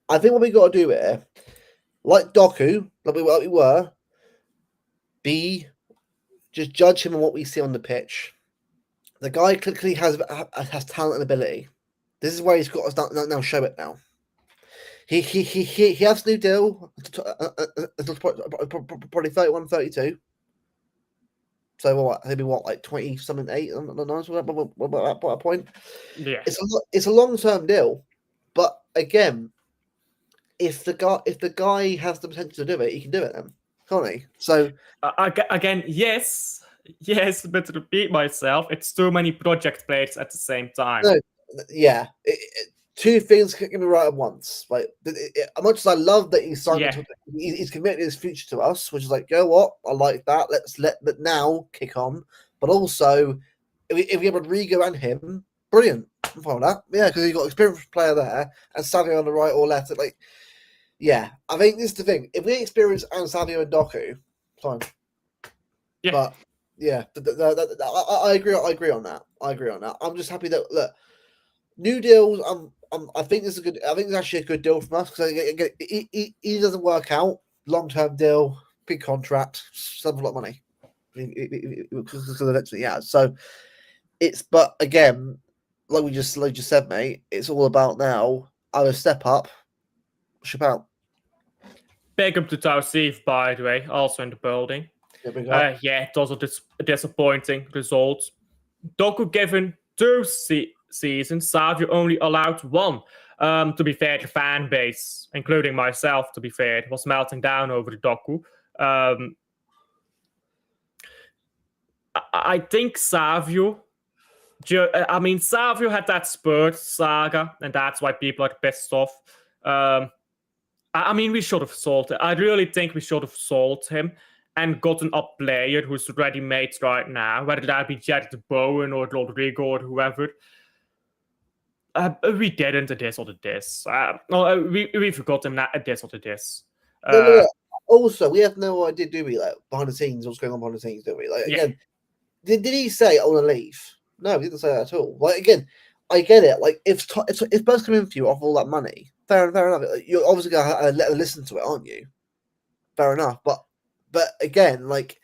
I think what we got to do here, like Doku, like we were, just judge him on what we see on the pitch. The guy clearly has talent and ability. This is where he's got to now show it now. He has a new deal probably 31, 32. So what? He'll be what, like 20 something 8? I'm not sure about that point. Yeah, it's a long term deal, but again, if the guy has the potential to do it, he can do it then, can't he? So again, yes, but to repeat myself, it's too many project players at the same time. no, yeah, two things can be right at once. Like as much as I love that he's signed, he's committed his future to us, which is like, go what? I like that. Let's let that now kick on. But also, if we have Rodrigo and him, brilliant. I'm fine with that. Yeah, because you've got an experienced player there and Savio on the right or left. Like, yeah, I think this is the thing. If we experience and Savio and Doku, fine. Yeah, but yeah, I agree. I agree on that. I'm just happy that look. New deals. I think this is good. I think it's actually a good deal from us because he doesn't work out. Long term deal, big contract, save a lot of money. Because eventually, yeah. So it's but again, like you just said, mate. It's all about now. Either step up, ship out. Big up to Tausif, by the way, also in the building. Yeah, it was a disappointing result. Doku given 2 seasons, Savio only allowed 1. To be fair, the fan base, including myself, to be fair, was melting down over the Doku. I think Savio. Savio had that Spurs saga, and that's why people are pissed off. We should have sold it. I really think we should have sold him and gotten a player who's ready-made right now, whether that be Jared Bowen or Rodrigo or whoever. We didn't this or this. We forgot him that this or this. No. Also, we have no idea, do we? Like behind the scenes, what's going on behind the scenes, do we? Like again, did he say I want to leave? No, he didn't say that at all. Like again, I get it. Like if Spurs come in for you off all that money, fair enough. You're obviously gonna let them listen to it, aren't you? Fair enough. But again, like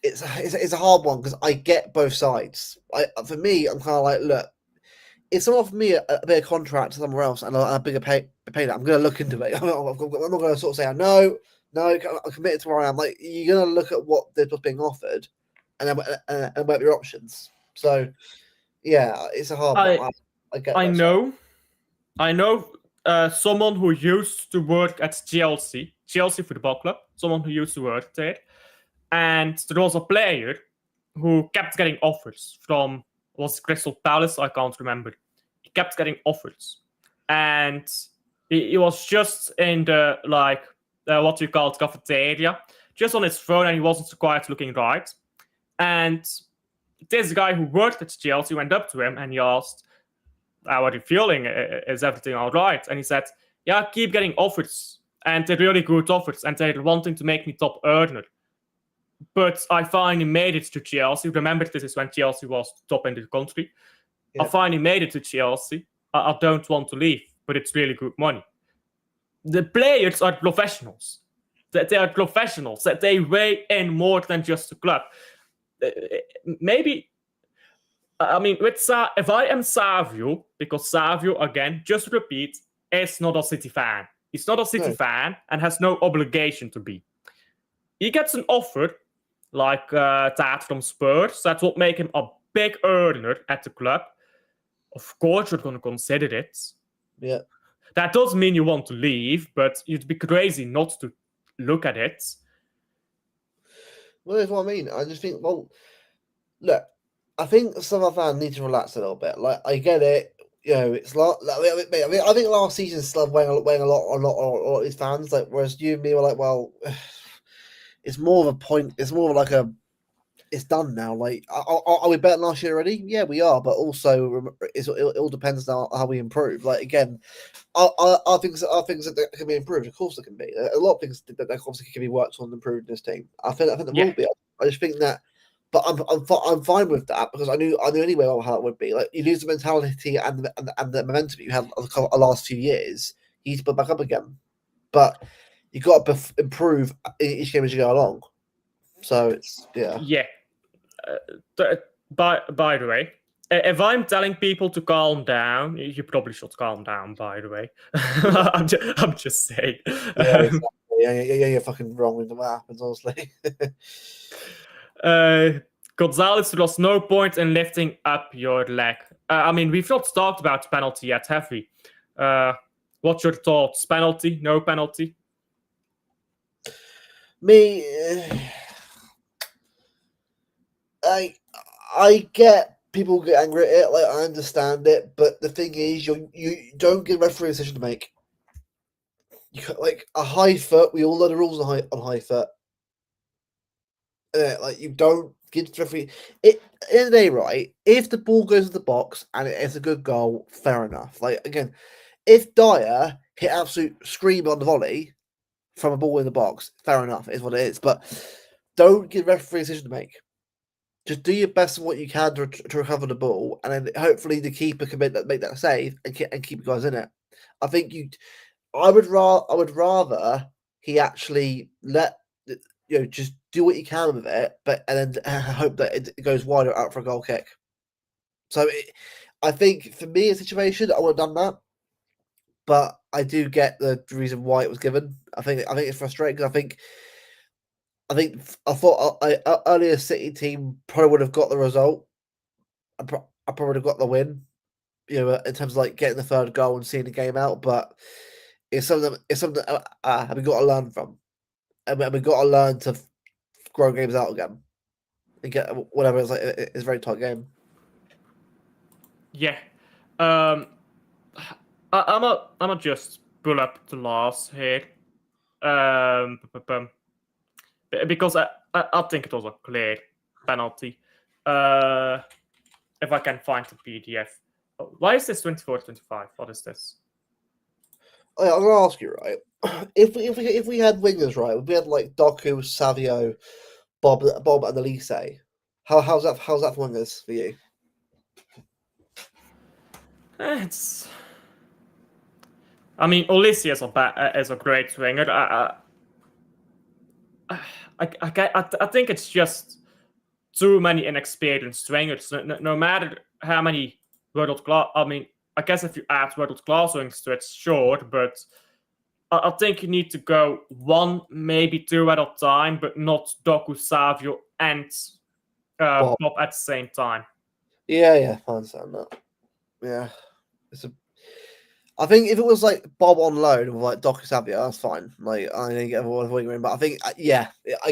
it's a hard one because I get both sides. For me, I'm kind of like, look, if someone offered me a bigger contract somewhere else and a bigger pay that, I'm going to look into it. I'm not going to sort of say no, I'm committed to where I am. Like you're going to look at what's being offered and weigh your options. So yeah, it's a hard one. I get. I know. Someone who used to work at Chelsea Football Club, someone who used to work there, and there was a player who kept getting offers from was Crystal Palace, I can't remember. He kept getting offers, and he was just in the what you call it, cafeteria, just on his phone, and he wasn't quite looking right. And this guy who worked at Chelsea went up to him and he asked, "How are you feeling? Is everything all right?" And he said, "Yeah, I keep getting offers, and they're really good offers, and they're wanting to make me top earner. But I finally made it to Chelsea." Remember, this is when Chelsea was top in the country. Yeah. I finally made it to Chelsea. I don't want to leave, but it's really good money. The players are professionals. They are professionals. They weigh in more than just a club. Maybe, if I am Savio, because Savio, again, just repeat, is not a City fan. He's not a City fan and has no obligation to be. He gets an offer like that from Spurs that will make him a big earner at the club. Of course, you're going to consider it. Yeah. That doesn't mean you want to leave, but you'd be crazy not to look at it. Well, that's what I mean. I just think, well, look, I think some of our fans need to relax a little bit. Like, I get it. You know, it's like I think last season still weighing a lot of these fans. Like, whereas you and me were like, well, it's more of a point. It's more of like a. it's done now. Like, are we better than last year already? Yeah, we are. But also, it all depends on how we improve. Like again, are things that can be improved? Of course, there can be. A lot of things that obviously can be worked on and improved in this team. I think there will be. I just think that, but I'm fine with that because I knew anyway how it would be. Like you lose the mentality and the momentum you had the last few years, you need to put back up again. But you got to improve each game as you go along. So it's Yeah. By the way, if I'm telling people to calm down, you probably should calm down. By the way, I'm just saying. Yeah, exactly. Yeah, you're fucking wrong with what happens, honestly. Gonzalez, there was no point in lifting up your leg. I mean, we've not talked about penalty yet, have we? What's your thoughts? Penalty? No penalty? Me, I get people get angry at it. Like I understand it, but the thing is, you don't get a referee a decision to make. Like a high foot, we all know the rules on high foot. Like you don't give the referee. At the end of the day, right? If the ball goes to the box and it's a good goal, fair enough. Like again, if Dyer hit absolute scream on the volley from a ball in the box, fair enough. It is what it is. But don't give the referee a decision to make. Just do your best in what you can to recover the ball, and then hopefully the keeper can make that save and keep you guys in it. I think I would rather he actually let just do what you can with it, but and then hope that it goes wider out for a goal kick. So I think for me, a situation I would have done that, but I do get the reason why it was given. I think it's frustrating because I thought earlier City team probably would have got the result. I probably would have got the win, in terms of like getting the third goal and seeing the game out. But it's something we've got to learn from, and we've got to learn to grow games out again and get whatever it's like. It's a very tight game. Yeah. I'm just pull up the laws here. Because I think it was a clear penalty. If I can find the PDF. Why is this 24-25? What is this? I'm gonna ask you, right? If we had wingers, right? If we had like Doku, Savio, Bob, and Elise. How's that for wingers for you? It's. I mean, Ulysses is a great swinger. I think it's just too many inexperienced swingers. No matter how many world class. I mean, I guess if you add world class swings to it, sure, but I think you need to go one, maybe two at a time, but not Doku, Savio, and Bob at the same time. Yeah, I understand that. Yeah, I think if it was like Bob on loan with like Doku Savio, that's fine. Like I didn't get everyone wingering, but I think I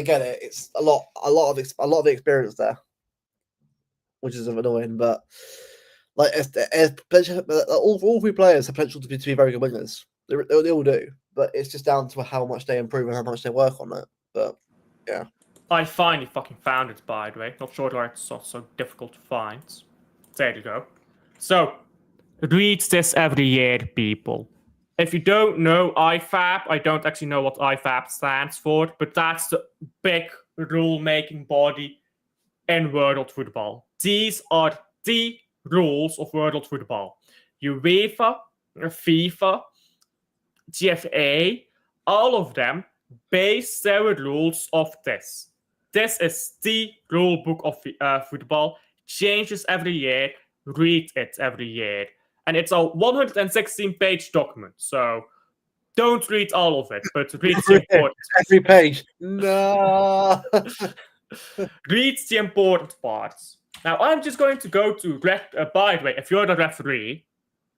get it. It's a lot of experience there, which is annoying. But like all three players have potential to be very good wingers. They all do, but it's just down to how much they improve and how much they work on it. But yeah, I finally fucking found it, by the way. Not sure why it's so difficult to find. There you go. So, read this every year, people. If you don't know IFAB, I don't actually know what IFAB stands for, but that's the big rule-making body in world football. These are the rules of world football. UEFA, FIFA, GFA, all of them base their rules off this. This is the rule book of football. Changes every year. Read it every year. And it's a 116-page document, so don't read all of it, but read the important. Every page. No. Read the important parts. Now, I'm just going to go to... by the way, if you're the referee,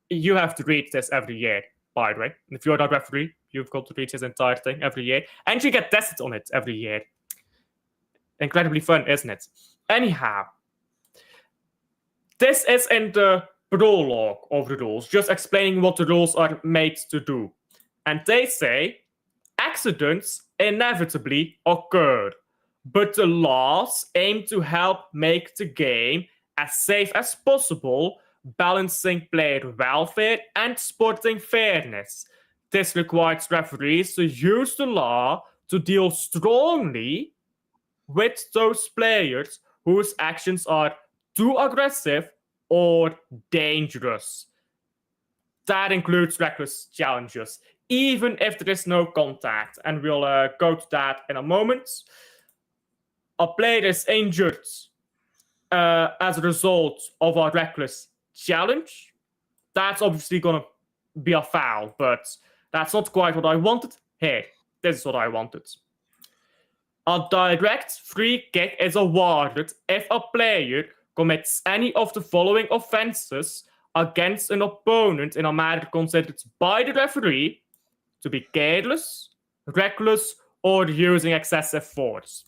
you have to read this every year, by the way. And if you're the referee, you've got to read this entire thing every year. And you get tested on it every year. Incredibly fun, isn't it? Anyhow, this is in the prologue of the rules, just explaining what the rules are made to do. And they say, accidents inevitably occur. but the laws aim to help make the game as safe as possible, balancing player welfare and sporting fairness. This requires referees to use the law to deal strongly with those players whose actions are too aggressive or dangerous. That includes reckless challenges, even if there is no contact. And we'll go to that in a moment. A player is injured as a result of a reckless challenge. That's obviously going to be a foul, but that's not quite what I wanted. Here, this is what I wanted. A direct free kick is awarded if a player commits any of the following offenses against an opponent in a manner considered by the referee to be careless, reckless, or using excessive force.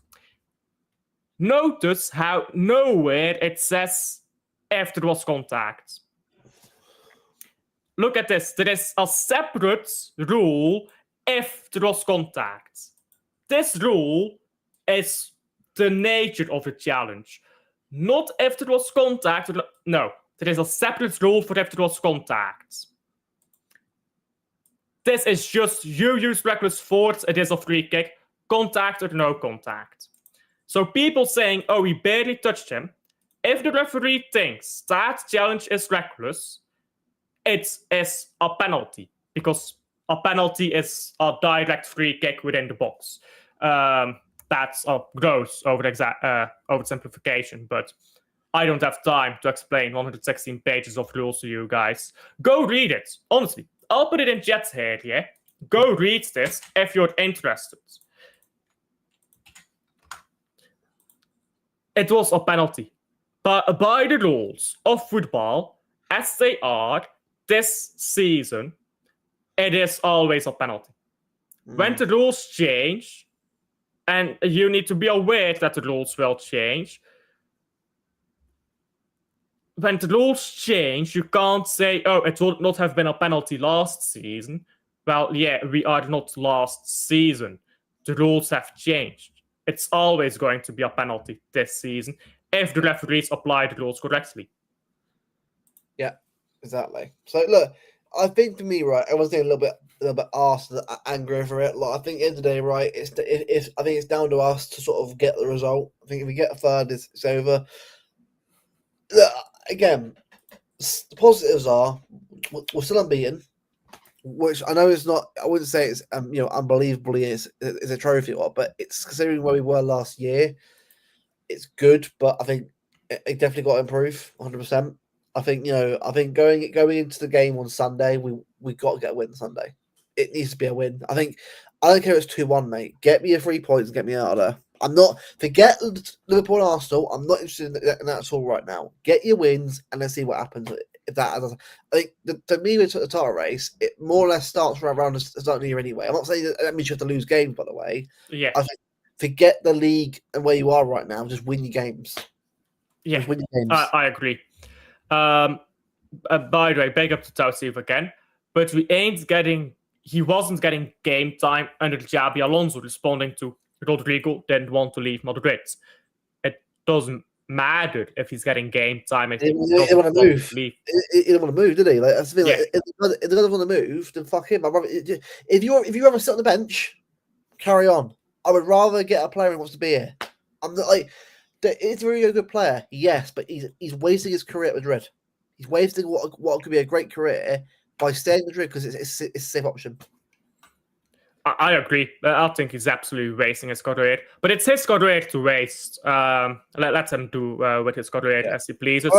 Notice how nowhere it says if there was contact. Look at this. There is a separate rule if there was contact. This rule is the nature of the challenge. Not if there was contact. No, there is a separate rule for if there was contact. This is just you use reckless force, it is a free kick, contact or no contact. So people saying, oh, he barely touched him, if the referee thinks that challenge is reckless, it is a penalty, because a penalty is a direct free kick within the box. That's a gross oversimplification, but I don't have time to explain 116 pages of rules to you guys. Go read it, honestly. I'll put it in chat here, yeah? Go read this if you're interested. It was a penalty. But by the rules of football, as they are this season, it is always a penalty. When the rules change, and you need to be aware that the rules will change, when the rules change, you can't say, oh, it would not have been a penalty last season. Well, yeah, we are not last season. The rules have changed. It's always going to be a penalty this season if the referees apply the rules correctly. Yeah, exactly. So look, I think for me, right, I was getting a little bit arsed and angry over it. Like, I think at the end of the day, right, I think it's down to us to sort of get the result. I think if we get a third, it's over. Look, again, the positives are we're still unbeaten, which I know is not. I wouldn't say it's unbelievably is a trophy or, but it's considering where we were last year. It's good, but I think it definitely got to improve 100%. I think going into the game on Sunday, we got to get a win Sunday. It needs to be a win. I don't care if it's 2-1, mate. Get me your 3 points and get me out of there. I'm not forget Liverpool and Arsenal. I'm not interested in that at all right now. Get your wins and let's see what happens. If that, I think to me, with the title race, it more or less starts right around the start of the year anyway. I'm not saying that means you have to lose games, by the way. Yeah. I think forget the league and where you are right now. Just win your games. Yeah, just win your games. I agree. By the way, big up to Tausiv again, but he wasn't getting game time under Xabi Alonso, responding to Rodrigo didn't want to leave Madrid. It doesn't matter if he's getting game time. He didn't want to move. He didn't want to move, did he? Like, that's the thing. Yeah. Like, if he doesn't want to move, then fuck him. If you ever sit on the bench, carry on. I would rather get a player who wants to be here. I'm not like. Is he a good player? Yes, but he's wasting his career at Madrid. He's wasting what could be a great career by staying at Madrid because it's a safe option. I agree. I think he's absolutely wasting his career, but it's his career to waste. Let him do with his career as he pleases.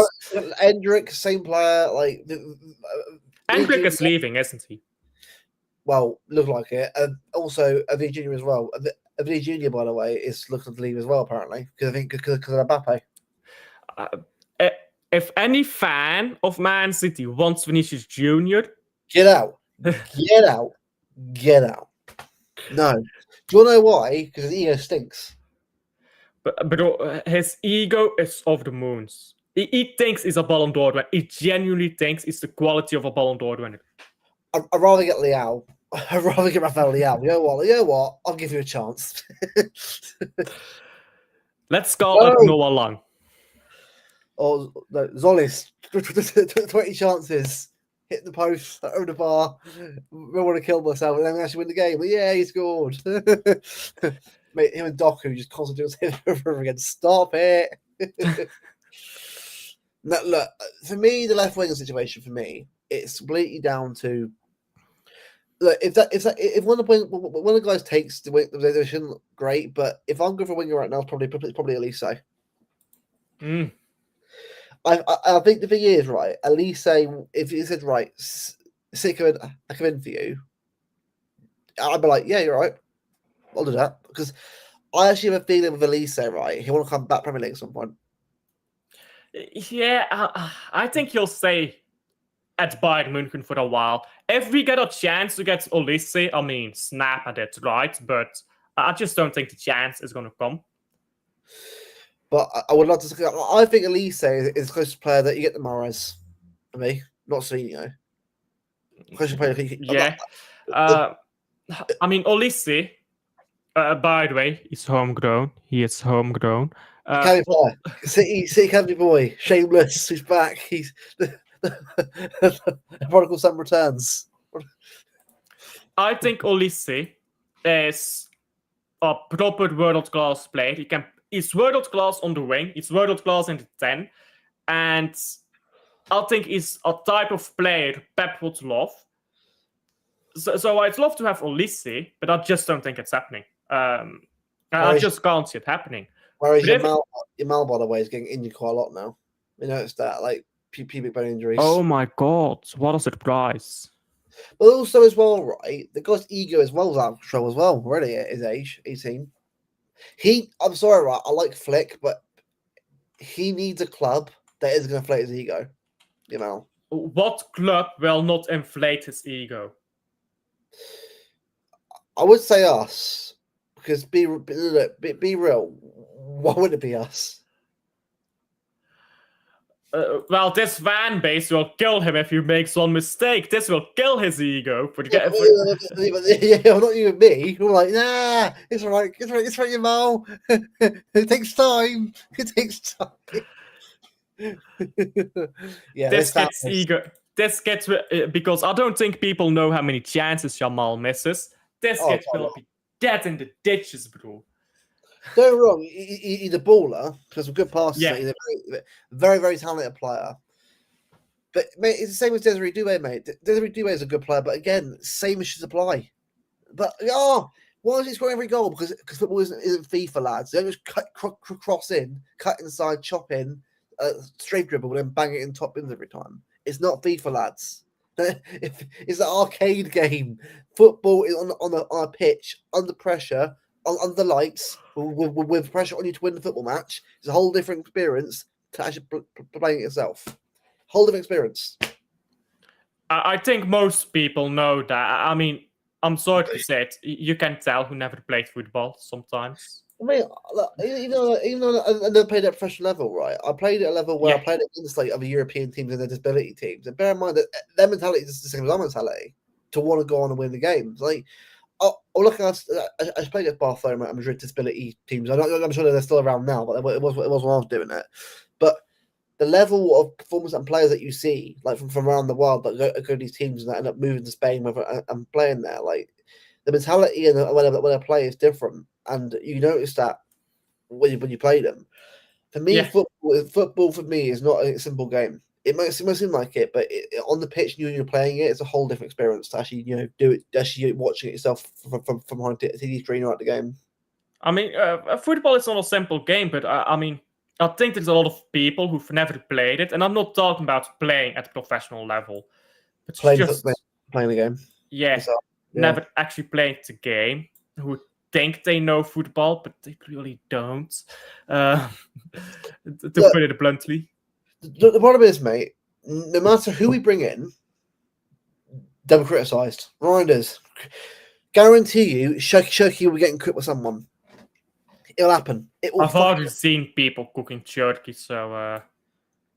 Endrick, same player. Like Endrick is leaving, isn't he? Well, look like it. And also, Avini Junior as well. Avini Junior, by the way, is looking to leave as well, apparently, because of Mbappe. If any fan of Man City wants Vinicius Junior, get out, get out, get out. No, do you want to know why? Because his ego stinks. But his ego is off the moons. He thinks he's a Ballon d'Or winner. He genuinely thinks it's the quality of a Ballon d'Or winner. I'd rather get Leao. I'd rather get Rafael Leao. You know what? I'll give you a chance. Let's call up No. Noah Lang. Or no, Zolis, 20 chances, hit the post, over the bar. I want to kill myself, and then actually win the game. But yeah, he scored. Mate, him and Doku just constantly doing it over again. Stop it. No, look, for me, the left winger situation for me, it's completely down to look. If one of the guys takes the position, great. But if I'm going for a winger right now, it's probably Elise. Mm. I think the thing is, right, Elise, if he said, right, Sick, I come in for you, I'd be like, yeah, you're right. I'll do that. Because I actually have a feeling with Elise, right, he want to come back Premier League at some point. Yeah, I think he'll stay at Bayern München for a while. If we get a chance to get Olise, I mean, snap at it, right? But I just don't think the chance is going to come. But I would love to. I think Elise is the closest player that you get to Mahrez. For me, not Savinho. Closest player. Yeah. I mean, Olise, by the way, is homegrown. He is homegrown. Academy player. City Academy boy. Shameless. He's back. He's the prodigal son returns. I think Olise is a proper world-class player. He's world-class on the wing. He's world-class in the 10. And I think he's a type of player Pep would love. So I'd love to have Olise, but I just don't think it's happening. I just can't see it happening. Whereas Yamal, by the way, is getting injured quite a lot now. You noticed that, like, pubic bone injuries. Oh my god, what a surprise. But also as well, right, the guy's ego as well is out of control as well, already at his age, 18. I'm sorry, right, I like Flick, but he needs a club that is going to inflate his ego, you know. What club will not inflate his ego? I would say us, because be real, why would it be us? Well, this fan base will kill him if he makes one mistake. This will kill his ego. Yeah, not even me. We're like, nah, it's all right, Yamal. It takes time. It takes time. Yeah, this gets ego. This gets because I don't think people know how many chances Yamal misses. This gets will be dead in the ditches, bro. Don't get me wrong, he's a baller because of good passes. Yeah. He's a very, very talented player. But mate, it's the same with Desiree Doué, mate. Desiree Doué is a good player, but again, same issues apply. But why is he scoring every goal? Because football isn't FIFA, lads. They don't just cross in, cut inside, chop in, straight dribble, and then bang it in top bins every time. It's not FIFA, lads. It's an arcade game. Football is on a pitch, under pressure, under the lights, with pressure on you to win the football match. It's a whole different experience to actually playing it yourself. Whole different experience. I think most people know that. I mean, I'm sorry to say it. You can tell who never played football sometimes. I mean, even though I never played at a professional level, right? I played at a level where I played against like other European teams and their disability teams. And bear in mind that their mentality is the same as our mentality to want to go on and win the games. Like, look at us. I played against Barcelona and Madrid disability teams. I'm sure they're still around now, but it was when I was doing it. But the level of performance and players that you see, like from around the world, that go to these teams and that end up moving to Spain and playing there, like the mentality and when they play is different. And you notice that when you play them. For me, football for me is not a simple game. It might seem like it, but on the pitch, you're playing it. It's a whole different experience to actually do it. Actually, watching it yourself from behind the TV screen right at the game. I mean, football is not a simple game, but I mean, I think there's a lot of people who've never played it, and I'm not talking about playing at a professional level, but playing the game. Yeah, never actually played the game. Who think they know football, but they really don't. To put it bluntly. The problem is, mate, no matter who we bring in, they'll be criticised. Reminders. Guarantee you, Shirky will be getting cooked with someone. It'll happen. I've already seen people cooking turkey, so...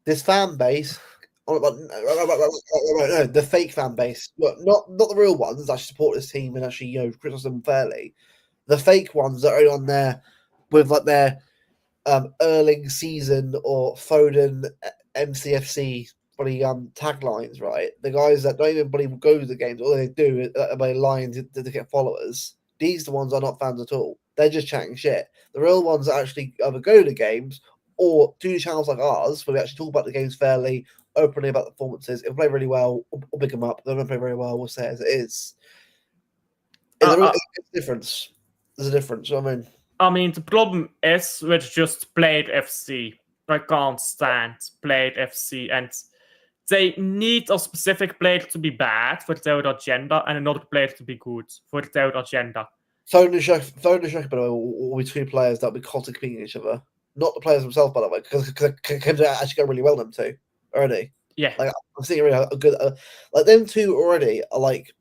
This fan base... No, the fake fan base. Not the real ones that support this team and actually, criticise them fairly. The fake ones that are on there with like their Erling season or Foden MCFC bloody taglines, right? The guys that don't even bloody go to the games, all they do is by lying to get followers. These are the ones are not fans at all. They're just chatting shit. The real ones that actually either go to games or do channels like ours where we actually talk about the games fairly, openly about the performances. If we play really well, we'll pick them up. If they don't play very well, we'll say it as it is. It's a difference. There's a difference. I mean, the problem is with just Blade FC. I can't stand Blade FC, and they need a specific player to be bad for their agenda and another player to be good for their agenda. Foden and Shaq, by the way, will be two players that will be constantly competing each other. Not the players themselves, by the way, because they actually go really well them two already. Yeah. Like I'm seeing really a good like them two already are like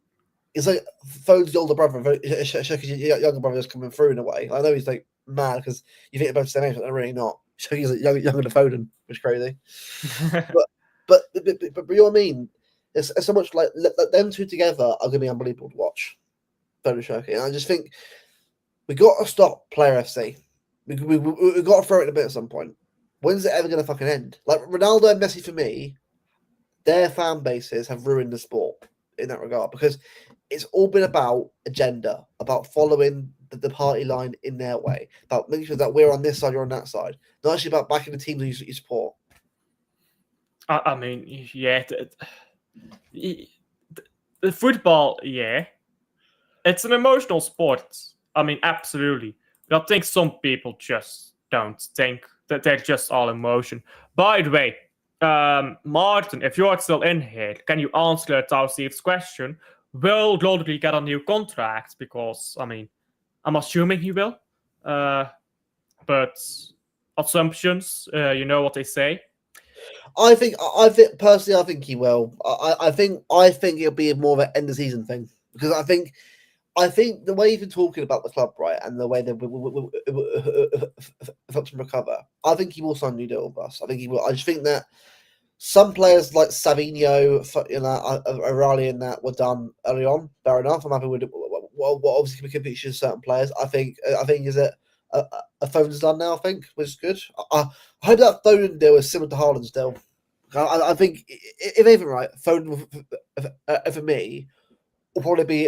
it's like Foden's older brother, Shaq's younger brother just coming through in a way. I know he's like mad because you think they're both the same age, but they're really not. Shaq's like younger than Foden, which is crazy. but you know what I mean? It's so much like them two together are going to be unbelievable to watch. Foden Shaq, and I just think we got to stop Player FC. We got to throw it in a bit at some point. When's it ever going to fucking end? Like Ronaldo and Messi, for me, their fan bases have ruined the sport in that regard because it's all been about agenda, about following the party line in their way, about making sure that we're on this side, you're on that side, not actually about backing the teams that you support. I mean, yeah, the football, yeah, it's an emotional sport. I mean, absolutely. But I think some people just don't think that they're just all emotion. By the way, Martin, if you're still in here, can you answer Tauseef's question? Will Glodry get a new contract? Because, I mean, I'm assuming he will. But assumptions, you know what they say. I think personally, I think he will. I think it'll be more of an end of season thing because I think the way you've been talking about the club, right, and the way that we helps him recover, I think he will sign a new deal with us. I think he will. I just think that some players like Savinho, O'Reilly, and that were done early on. Fair enough. I'm happy with it. Well, obviously we can feature certain players. I think is it a Foden's done now. I think, which is good. I hope that Foden deal is similar to Haaland's deal. I think if anything, right, Foden for me will probably be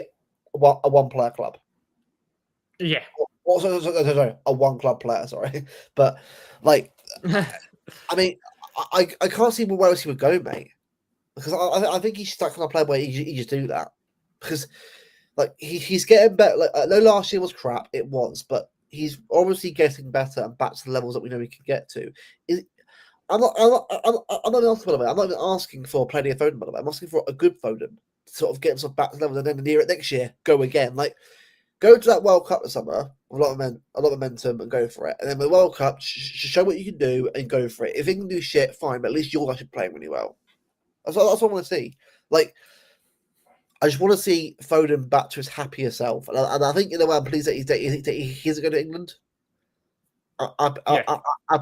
a one-player club. Yeah. Sorry, a one-club player. Sorry, but like, I mean, I can't see where else he would go, mate. Because I think he's stuck on a player where he just do that. Because like he's getting better. Like I know last year was crap, it was, but he's obviously getting better and back to the levels that we know he can get to. I'm not asking, by the way. I'm not even asking for plenty of Foden, by the way. I'm asking for a good Foden to sort of get himself back to levels, and then near it next year, go again. Like go to that World Cup this summer with a lot of momentum and go for it. And then the World Cup, show what you can do and go for it. If you can do shit, fine, but at least you're actually playing really well. That's what I want to see. Like, I just want to see Foden back to his happier self. And I think, in a way, I'm pleased that he's going to England. I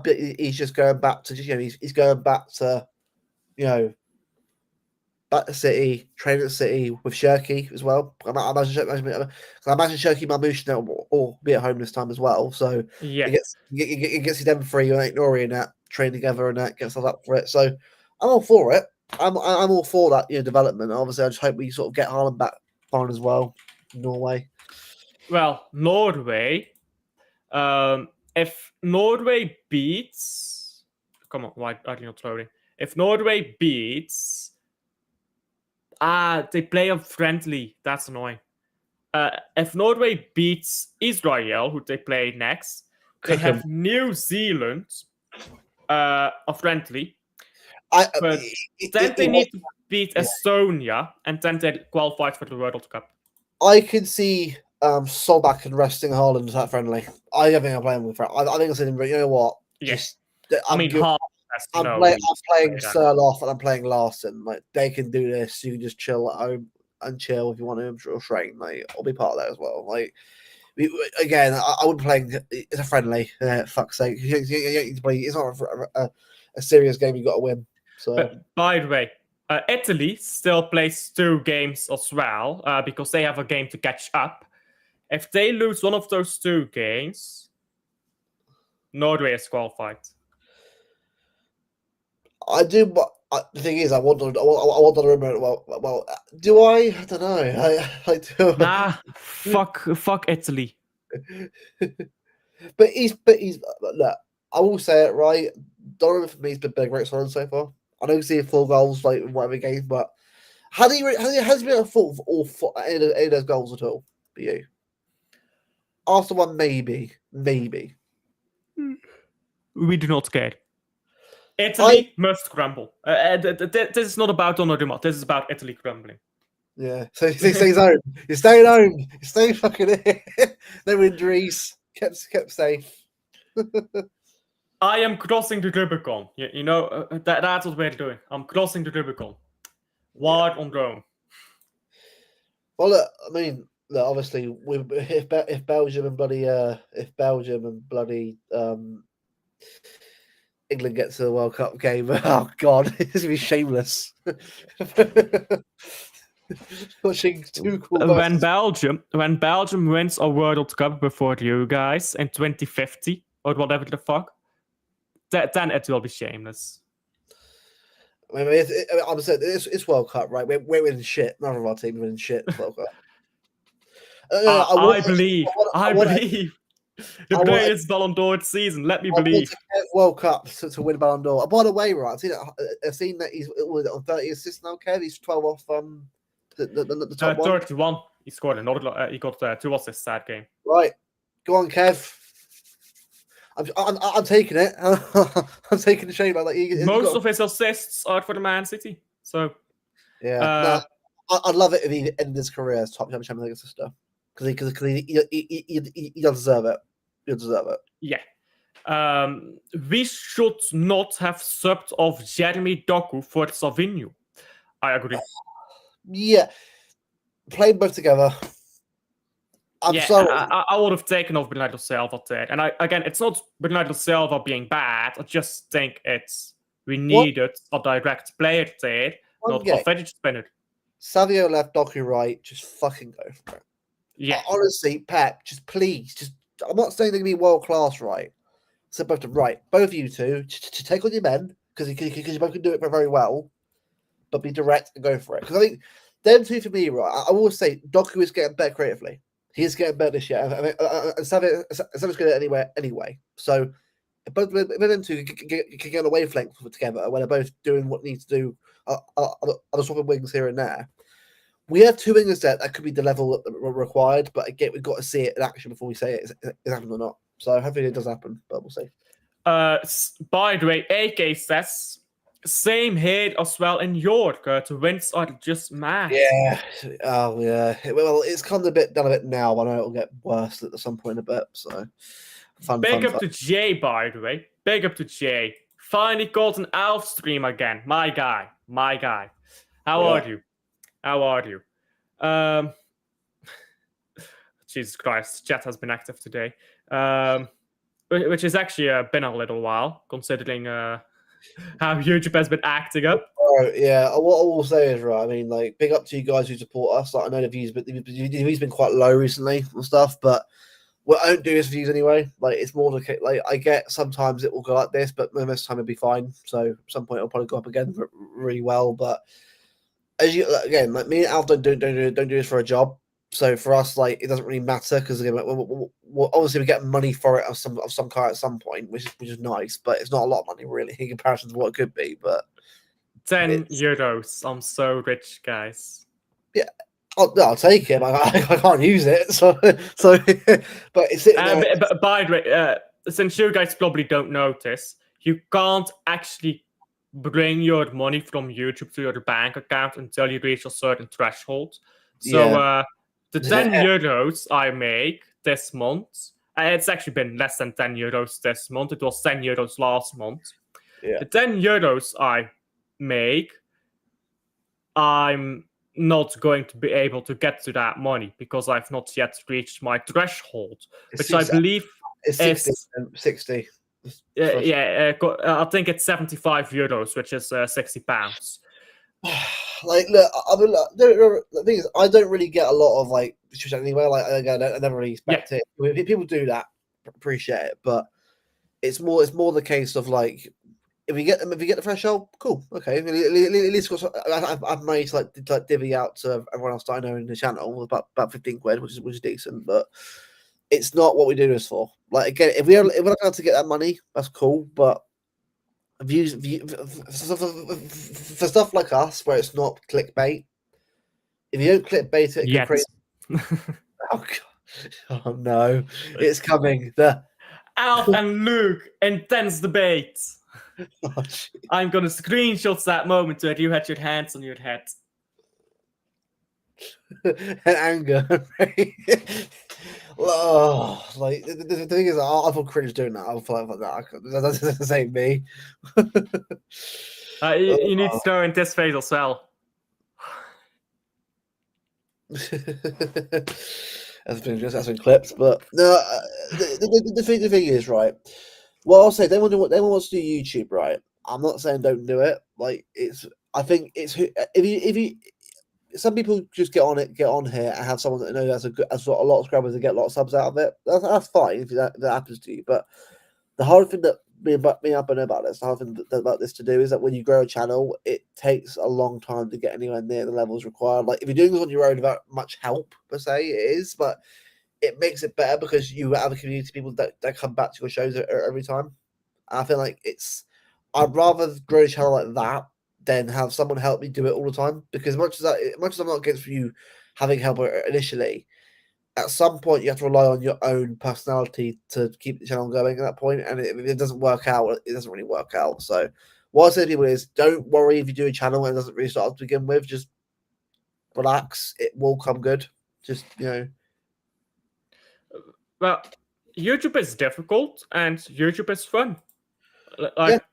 bet he's just going back to, he's going back to, back to City, training at City with Shirky as well. I imagine Shirky Mamouche will be at home this time as well. So yeah, it gets them free and Nori and that train together and that gets us up for it. So I'm all for it. I'm all for that development. Obviously, I just hope we sort of get Haaland back fine as well. Norway. Well, Norway. If Norway beats, come on, why are you not loading? If Norway beats, they play a friendly. That's annoying. If Norway beats Israel, who they play next, they have New Zealand, a friendly. But then they need to beat Estonia, and then they qualified for the World Cup. I could see Solback and resting Haaland as that friendly. I don't think I'm playing with. I think I'm saying, you know what? Yes. I'm playing Serloff and I'm playing Larson. Like they can do this. You can just chill at home and chill if you want to, or train. Like I'll be part of that as well. Like again, I wouldn't playing. It's a friendly. Fuck's sake! It's not a serious game. You got to win. So, but by the way, Italy still plays 2 games as well because they have a game to catch up. If they lose one of those 2 games, Norway is qualified. I do, but the thing is, I want Donnarumma. Well, do I? I don't know. I do. Nah, fuck Italy. But he's look. I will say it right. Donnarumma for me has been a great signing so far. I know he's seen 4 goals like in whatever game, but has he been a fault for all any of those goals at all for you? After one, maybe. We do not care. Italy must crumble. This is not about Donnarumma. This is about Italy crumbling. Yeah. So he stays home. You're staying home. You're staying fucking here. No injuries. Kept safe. I am crossing the Rubicon. You know, that's what we're doing. I'm crossing the Rubicon. Wide on Rome. Well, look, I mean, look, obviously, if Belgium and bloody England gets to the World Cup game, oh god, it's gonna be shameless. Watching Tuchel when Belgium wins a World Cup before you guys in 2050 or whatever the fuck, then it will be shameless. I mean, I'm saying it's World Cup, right? We're winning shit. None of our team are winning shit. World Cup. I believe. The greatest Ballon d'Or season. Let me believe. World Cup to win Ballon d'Or. By the way, right? I've seen that he's on 30 assists now. Kev, he's 12 off the top 31. He scored another. He got 2 assists that game. Right, go on, Kev. I'm taking it. I'm taking the shame. Like most of his assists are for the Man City. So yeah, I'd love it if he ended his career as top Champions League assister because he does deserve it. He deserve it. Yeah. We should not have subbed off Jeremy Doku for Savinho. I agree. Yeah, playing both together. I'm sorry. I would have taken off Bernardo Silva there. And again, it's not Bernardo Silva being bad. I just think we needed a direct player there, not a fidget spinner. Savio left, Doku right. Just fucking go for it. Yeah. Honestly, Pep, just please, I'm not saying they're gonna be world class, right? So both of you two, to take on your men because you both can do it very well, but be direct and go for it. Because I think them two for me, right? I will say Doku is getting better creatively. He is getting better this year. And Savio's good anyway. So both them two can get on a wavelength together when they're both doing what needs to do. Other swapping wings here and there. We have 2 wingers there that could be the level required, but again, we've got to see it in action before we say it's happened or not. So hopefully it does happen, but we'll see. By the way, AK says same here as well in York. The wins are just mad. Yeah. Oh yeah. Well, it's come done a bit now. I know it'll get worse at some point a bit. So big up to Jay, by the way. Big up to Jay. Finally called an Elf stream again. My guy. How are you? Jesus Christ, chat has been active today. Which has actually been a little while, considering how YouTube has been acting up. Oh, yeah, what I will say is, right, I mean, like, big up to you guys who support us. Like, I know the views been quite low recently and stuff, but I don't do this for views anyway. Like, it's more like I get sometimes it will go like this, but most of the time it'll be fine. So at some point it'll probably go up again really well. But as you again, like me and Al don't do this for a job. So for us, like, it doesn't really matter because again, obviously we get money for it of some kind at some point, which is nice, but it's not a lot of money really in comparison to what it could be. But 10 euros. I'm so rich, guys. Yeah, I'll take it. I can't use it, so. But it's but by the way, since you guys probably don't notice, you can't actually bring your money from YouTube to your bank account until you reach a certain threshold. So the 10 euros I make this month, it's actually been less than 10 euros this month. It was 10 euros last month. Yeah. The 10 euros I make, I'm not going to be able to get to that money because I've not yet reached my threshold, which I believe is 60. I think it's 75 euros, which is 60 pounds. Like, look, I mean, the thing is, I don't really get a lot of like anyway. Like, I never really expect it. People do that, appreciate it, but it's more the case of like if we get the threshold, cool, okay. At least I've managed to like divvy out to everyone else that I know in the channel with about 15 quid, which is decent, but it's not what we do this for. Like again, if we're not allowed to get that money, that's cool, but for stuff like us where it's not clickbait, if you don't clickbait it, go Yet. crazy. Oh god! Oh no! It's coming. The Alf and Luke, intense debate. oh, shit. I'm gonna screenshot that moment where you had your hands on your head. And anger. Oh, like the thing is, I feel cringe doing that. I feel like that. That ain't me. You need to throw in this phase as well. That's been clipped, but no. The thing is, right. Well, I'll say they wants to do YouTube, right? I'm not saying don't do it. Like I think it's if you some people just get on here and have someone that knows has got a lot of subscribers and get a lot of subs out of it. That's fine if that happens to you. But the hard thing that me and I know about this, the hard thing about this to do is that when you grow a channel, it takes a long time to get anywhere near the levels required. Like if you're doing this on your own without much help, per se, it is, but it makes it better because you have a community of people that come back to your shows every time. And I feel like I'd rather grow a channel like that than have someone help me do it all the time. Because much as I'm not against you having help initially, at some point you have to rely on your own personality to keep the channel going at that point. And if it doesn't work out, it doesn't really work out. So what I say to people is, don't worry if you do a channel and it doesn't really start to begin with. Just relax. It will come good. Just, Well, YouTube is difficult and YouTube is fun. Like,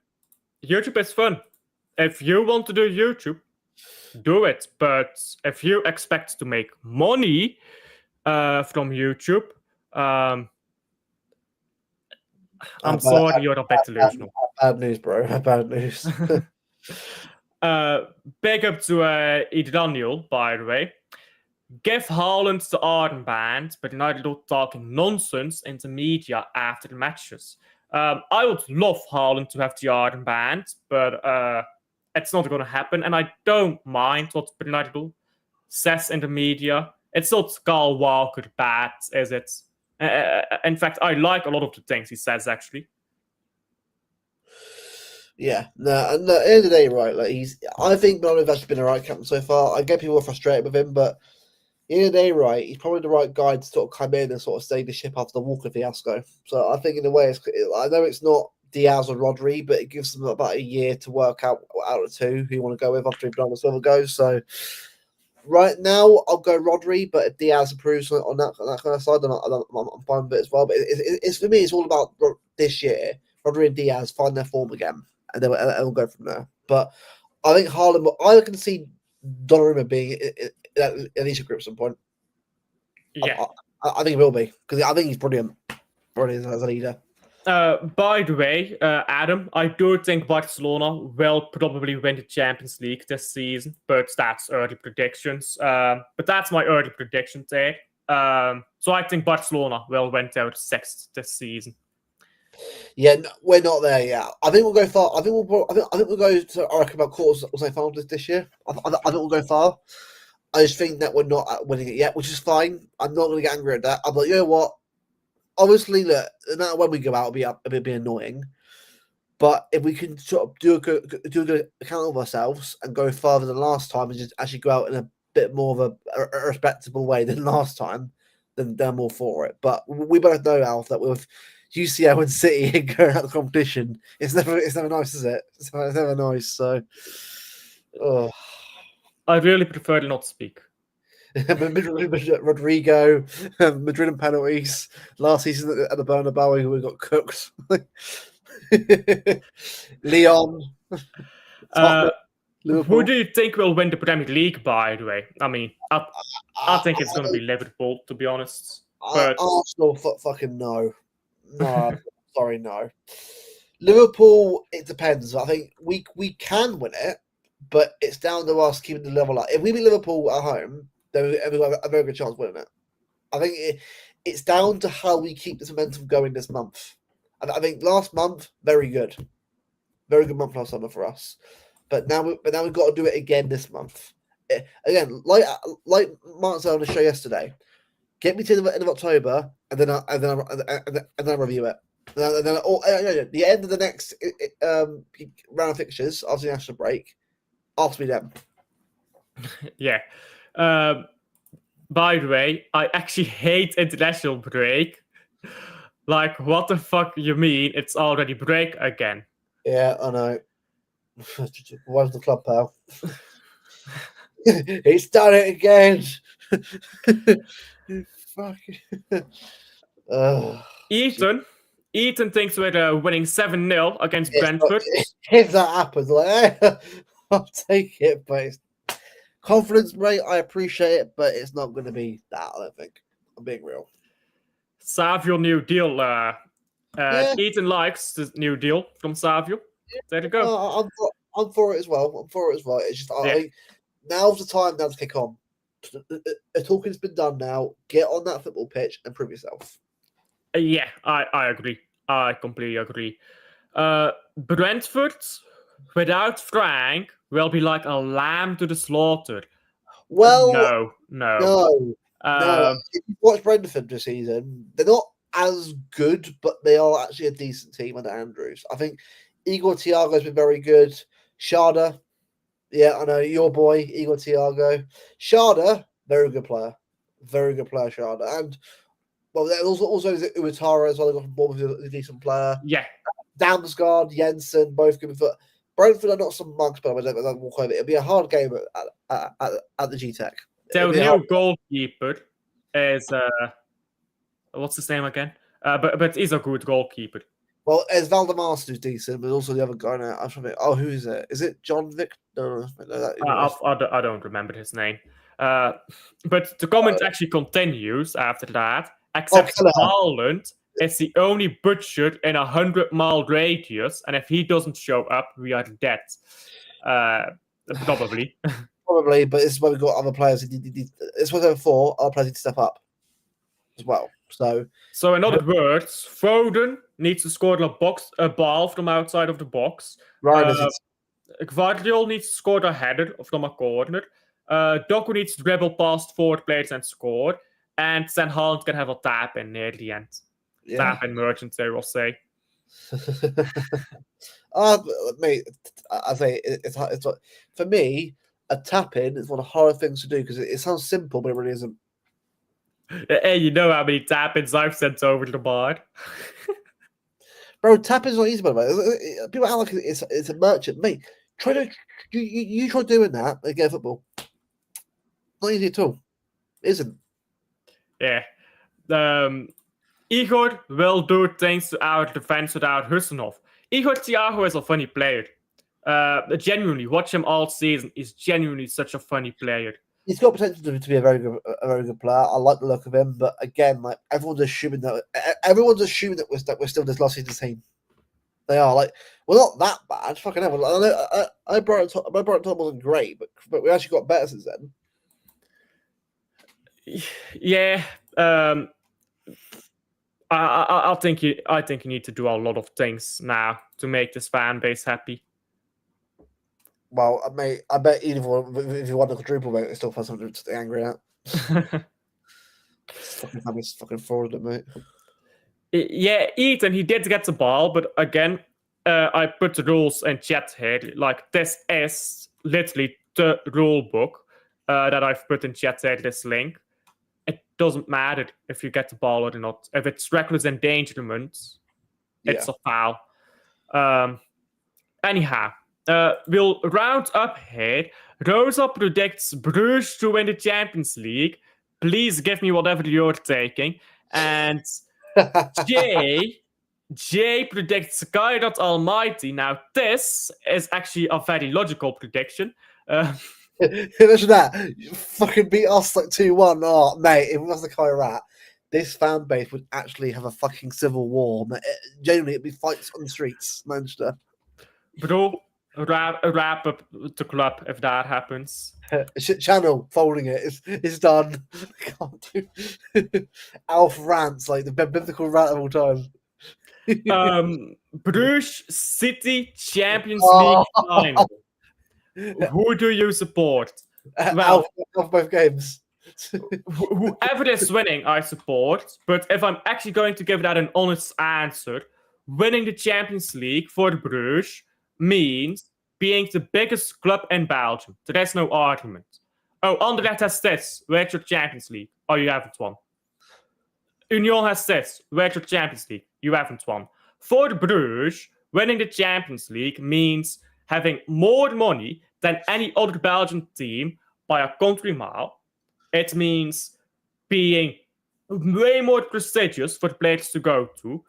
YouTube is fun. If you want to do YouTube, do it. But if you expect to make money from YouTube, I'm sorry, you're a bit delusional. Bad news, bro. Bad news. Big up to Daniel, by the way. Give Haaland the armband, but United not talking nonsense in the media after the matches. I would love Haaland to have the armband, but it's not going to happen. And I don't mind what United says in the media. It's not Carl Walker bad, is it? In fact, I like a lot of the things he says, actually. Yeah, no, at the end of the day, right? Like I think Mourinho's actually been a right captain so far. I get people are frustrated with him, but at the end of the day, right, he's probably the right guy to sort of come in and sort of steady the ship after the Walker fiasco. So I think in a way, I know it's not Diaz or Rodri, but it gives them about a year to work out of two who you want to go with after Bernardo Silva goes. So right now, I'll go Rodri, but if Diaz approves on that kind of side, then I'm fine with it as well. But it's for me, it's all about this year. Rodri and Diaz find their form again, and then we'll go from there. But I think Haaland, I can see Donnarumma being at least a group at some point. Yeah, I think he will be because I think he's brilliant as a leader. By the way, Adam, I do think Barcelona will probably win the Champions League this season, but that's early predictions. But that's my early prediction there. So I think Barcelona will win their sixth this season. Yeah, no, we're not there yet. I think we'll go far. I think we'll go to. I reckon about quarters or semi-finals this year. I think we'll go far. I just think that we're not winning it yet, which is fine. I'm not going to get angry at that. I'm like, you know what? Obviously, look, no matter when we go out, it'll be annoying. But if we can sort of do a good account of ourselves and go farther than last time and just actually go out in a bit more of a respectable way than last time, then I'm all for it. But we both know, Alf, that with UCL and City and going out the competition, it's never nice, is it? It's never nice. So, I really prefer to not speak. Rodrigo, Madrid and penalties last season at the Bernabeu, who we got cooked. Leon. Who do you think will win the Premier League, by the way? I mean, I think it's going to be Liverpool, to be honest. But Arsenal, fucking no. No, sorry, no. Liverpool, it depends. I think we can win it, but it's down to us keeping the level up. If we beat Liverpool at home, then we've got a very good chance of winning it. I think it's down to how we keep this momentum going this month. I think last month, very good month last summer for us. But now we've got to do it again this month. Again, like Mark said on the show yesterday, get me to the end of October, and then I'll review it. And then the end of the next round of fixtures after the national break, ask me then. Yeah. By the way, I actually hate international break. Like, what the fuck you mean? It's already break again. Yeah, I know. Where's the club, pal? He's done it again. Fuck. Ethan thinks we're winning 7-0 against Brentford. If that happens, like, I'll take it, but it's confidence, mate. I appreciate it, but it's not going to be that. I don't think. I'm being real. Savio new deal. Yeah. Ethan likes the new deal from Savio. There you go. I'm for it as well. It's just I think now's the time now to kick on. The talking's been done now. Get on that football pitch and prove yourself. Yeah, I agree. I completely agree. Brentford, without Frank, will be like a lamb to the slaughter. Well, no. If you watch Brentford this season, they're not as good, but they are actually a decent team under Andrews. I think Igor Thiago's been very good. Sharda, yeah, I know your boy Igor Thiago. Sharda, very good player, Sharda, and well, there's also Uwatara as well. They got from Bournemouth, a decent player. Yeah, Damsgaard, Jensen, both good. But Brentford are not some mugs, but I don't walk over. It'll be a hard game at the G-Tech. Their new goalkeeper is what's his name again? But he's a good goalkeeper. Well, it's Valdemar who's decent, but also the other guy now. I'm trying to think, who is it? Is it John Vic? No, I don't remember his name. But the comment actually continues after that. Except Haaland is the only butcher in 100-mile radius, and if he doesn't show up, we are dead. Probably. Probably, but this is why we've got other players. It's what over 4 other players need to step up as well. So in other words, Foden needs to score a ball from outside of the box. Right. Gvardiol needs to score a header from a corner. Doku needs to dribble past 4 players and score. And then Haaland can have a tap in near the end. Yeah. Tap in merchant, they will say. Mate, I say it's for me. A tap in is one of the hardest things to do because it sounds simple, but it really isn't. Hey, you know how many tap-ins I've sent over the bar? Bro, tap-ins not easy, by the way. People act like it's a merchant. Mate, you try doing that against football. Not easy at all. It isn't. Yeah. Igor will do things to our defense without Husanov. Igor Thiago is a funny player. Genuinely, watch him all season. He's genuinely such a funny player. He's got potential to be a very good player. I like the look of him, but again, like everyone's assuming that we're still this last season team. They are like we're not that bad. Fucking hell. I brought Tom wasn't great, but we actually got better since then. Yeah. I think you need to do a lot of things now to make this fan base happy. Well, mate, I bet even if you won the quadruple, mate, it's still find something to stay angry at. fucking fraudulent, mate. Yeah, Ethan, he did get the ball, but again, I put the rules in chat here. Like, this is literally the rule book that I've put in chat here, this link. It doesn't matter if you get the ball or not. If it's reckless endangerment, it's a foul. Anyhow. We'll round up here. Rosa predicts Bruges to win the Champions League. Please give me whatever you're taking. And Jay predicts Skyrat Almighty. Now, this is actually a very logical prediction. Imagine that. You fucking beat us like 2-1. Oh, mate, if it was the Kairat, this fan base would actually have a fucking civil war. Genuinely, it'd be fights on the streets, Manchester. Bro, wrap up the club if that happens. Channel folding it. It's done. I can't do Alf rants like the biblical rant of all time. Bruges City Champions Oh. League final. Who do you support? Out of both games. Whoever is winning, I support. But if I'm actually going to give that an honest answer, winning the Champions League for Bruges means being the biggest club in Belgium. There is no argument. Oh, Anderlecht has this. Where's your Champions League? Oh, you haven't won. Union has this. Where's your Champions League? You haven't won. For Bruges, winning the Champions League means having more money than any other Belgian team by a country mile. It means being way more prestigious for the players to go to.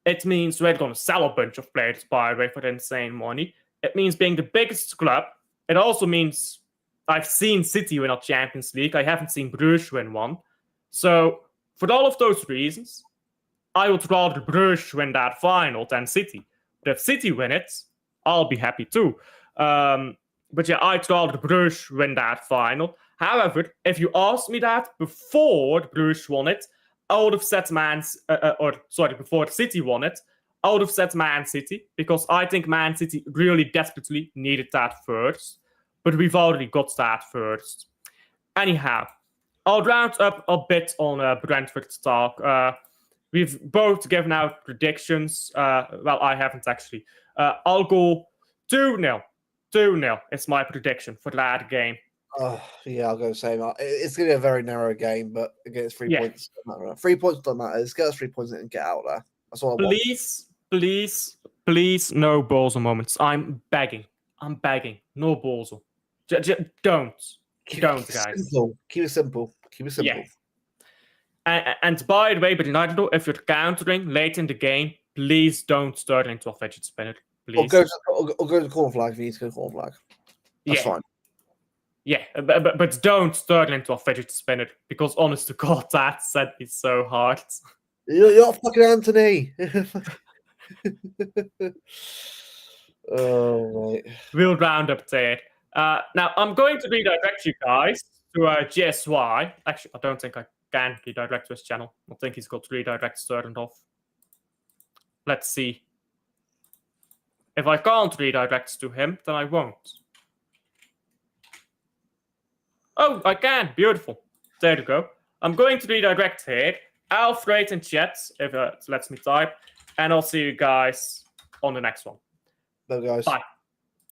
It means we're going to sell a bunch of players, by the way, for insane money. It means being the biggest club. It also means I've seen City win a Champions League. I haven't seen Bruges win one. So for all of those reasons, I would rather Bruges win that final than City. But if City win it, I'll be happy too. But yeah, I'd rather Bruges win that final. However, if you asked me that before Bruges won it, I would have said before City won it, I would have said Man City, because I think Man City really desperately needed that first. But we've already got that first. Anyhow, I'll round up a bit on Brentford's talk. We've both given out predictions. Well, I haven't actually. I'll go 2-0. 2-0 is my prediction for that game. Oh, yeah, I'll go the same. It's going to be a very narrow game, but again, it's 3 points. 3 points don't matter. Just get us 3 points and get out there. That's all I want. Please, no Bozo moments. I'm begging. No Bozo. Don't, guys. Keep it simple. Yeah. And by the way, but if you're countering late in the game, please don't turn into a fidget spinner. Please. Or go to the corner flag if you need to go to the corner flag. That's fine. Yeah, but don't turn into a fidget spinner, because honest to God, that set me so hard. You're fucking Anthony. Oh, right. We'll round up there. Now, I'm going to redirect you guys to GSY. Actually, I don't think I can redirect to his channel. I think he's got redirect turned off. Let's see. If I can't redirect to him, then I won't. Oh, I can. Beautiful. There you go. I'm going to redirect here. Alfred in chat, if it lets me type. And I'll see you guys on the next one. Bye, guys. Bye.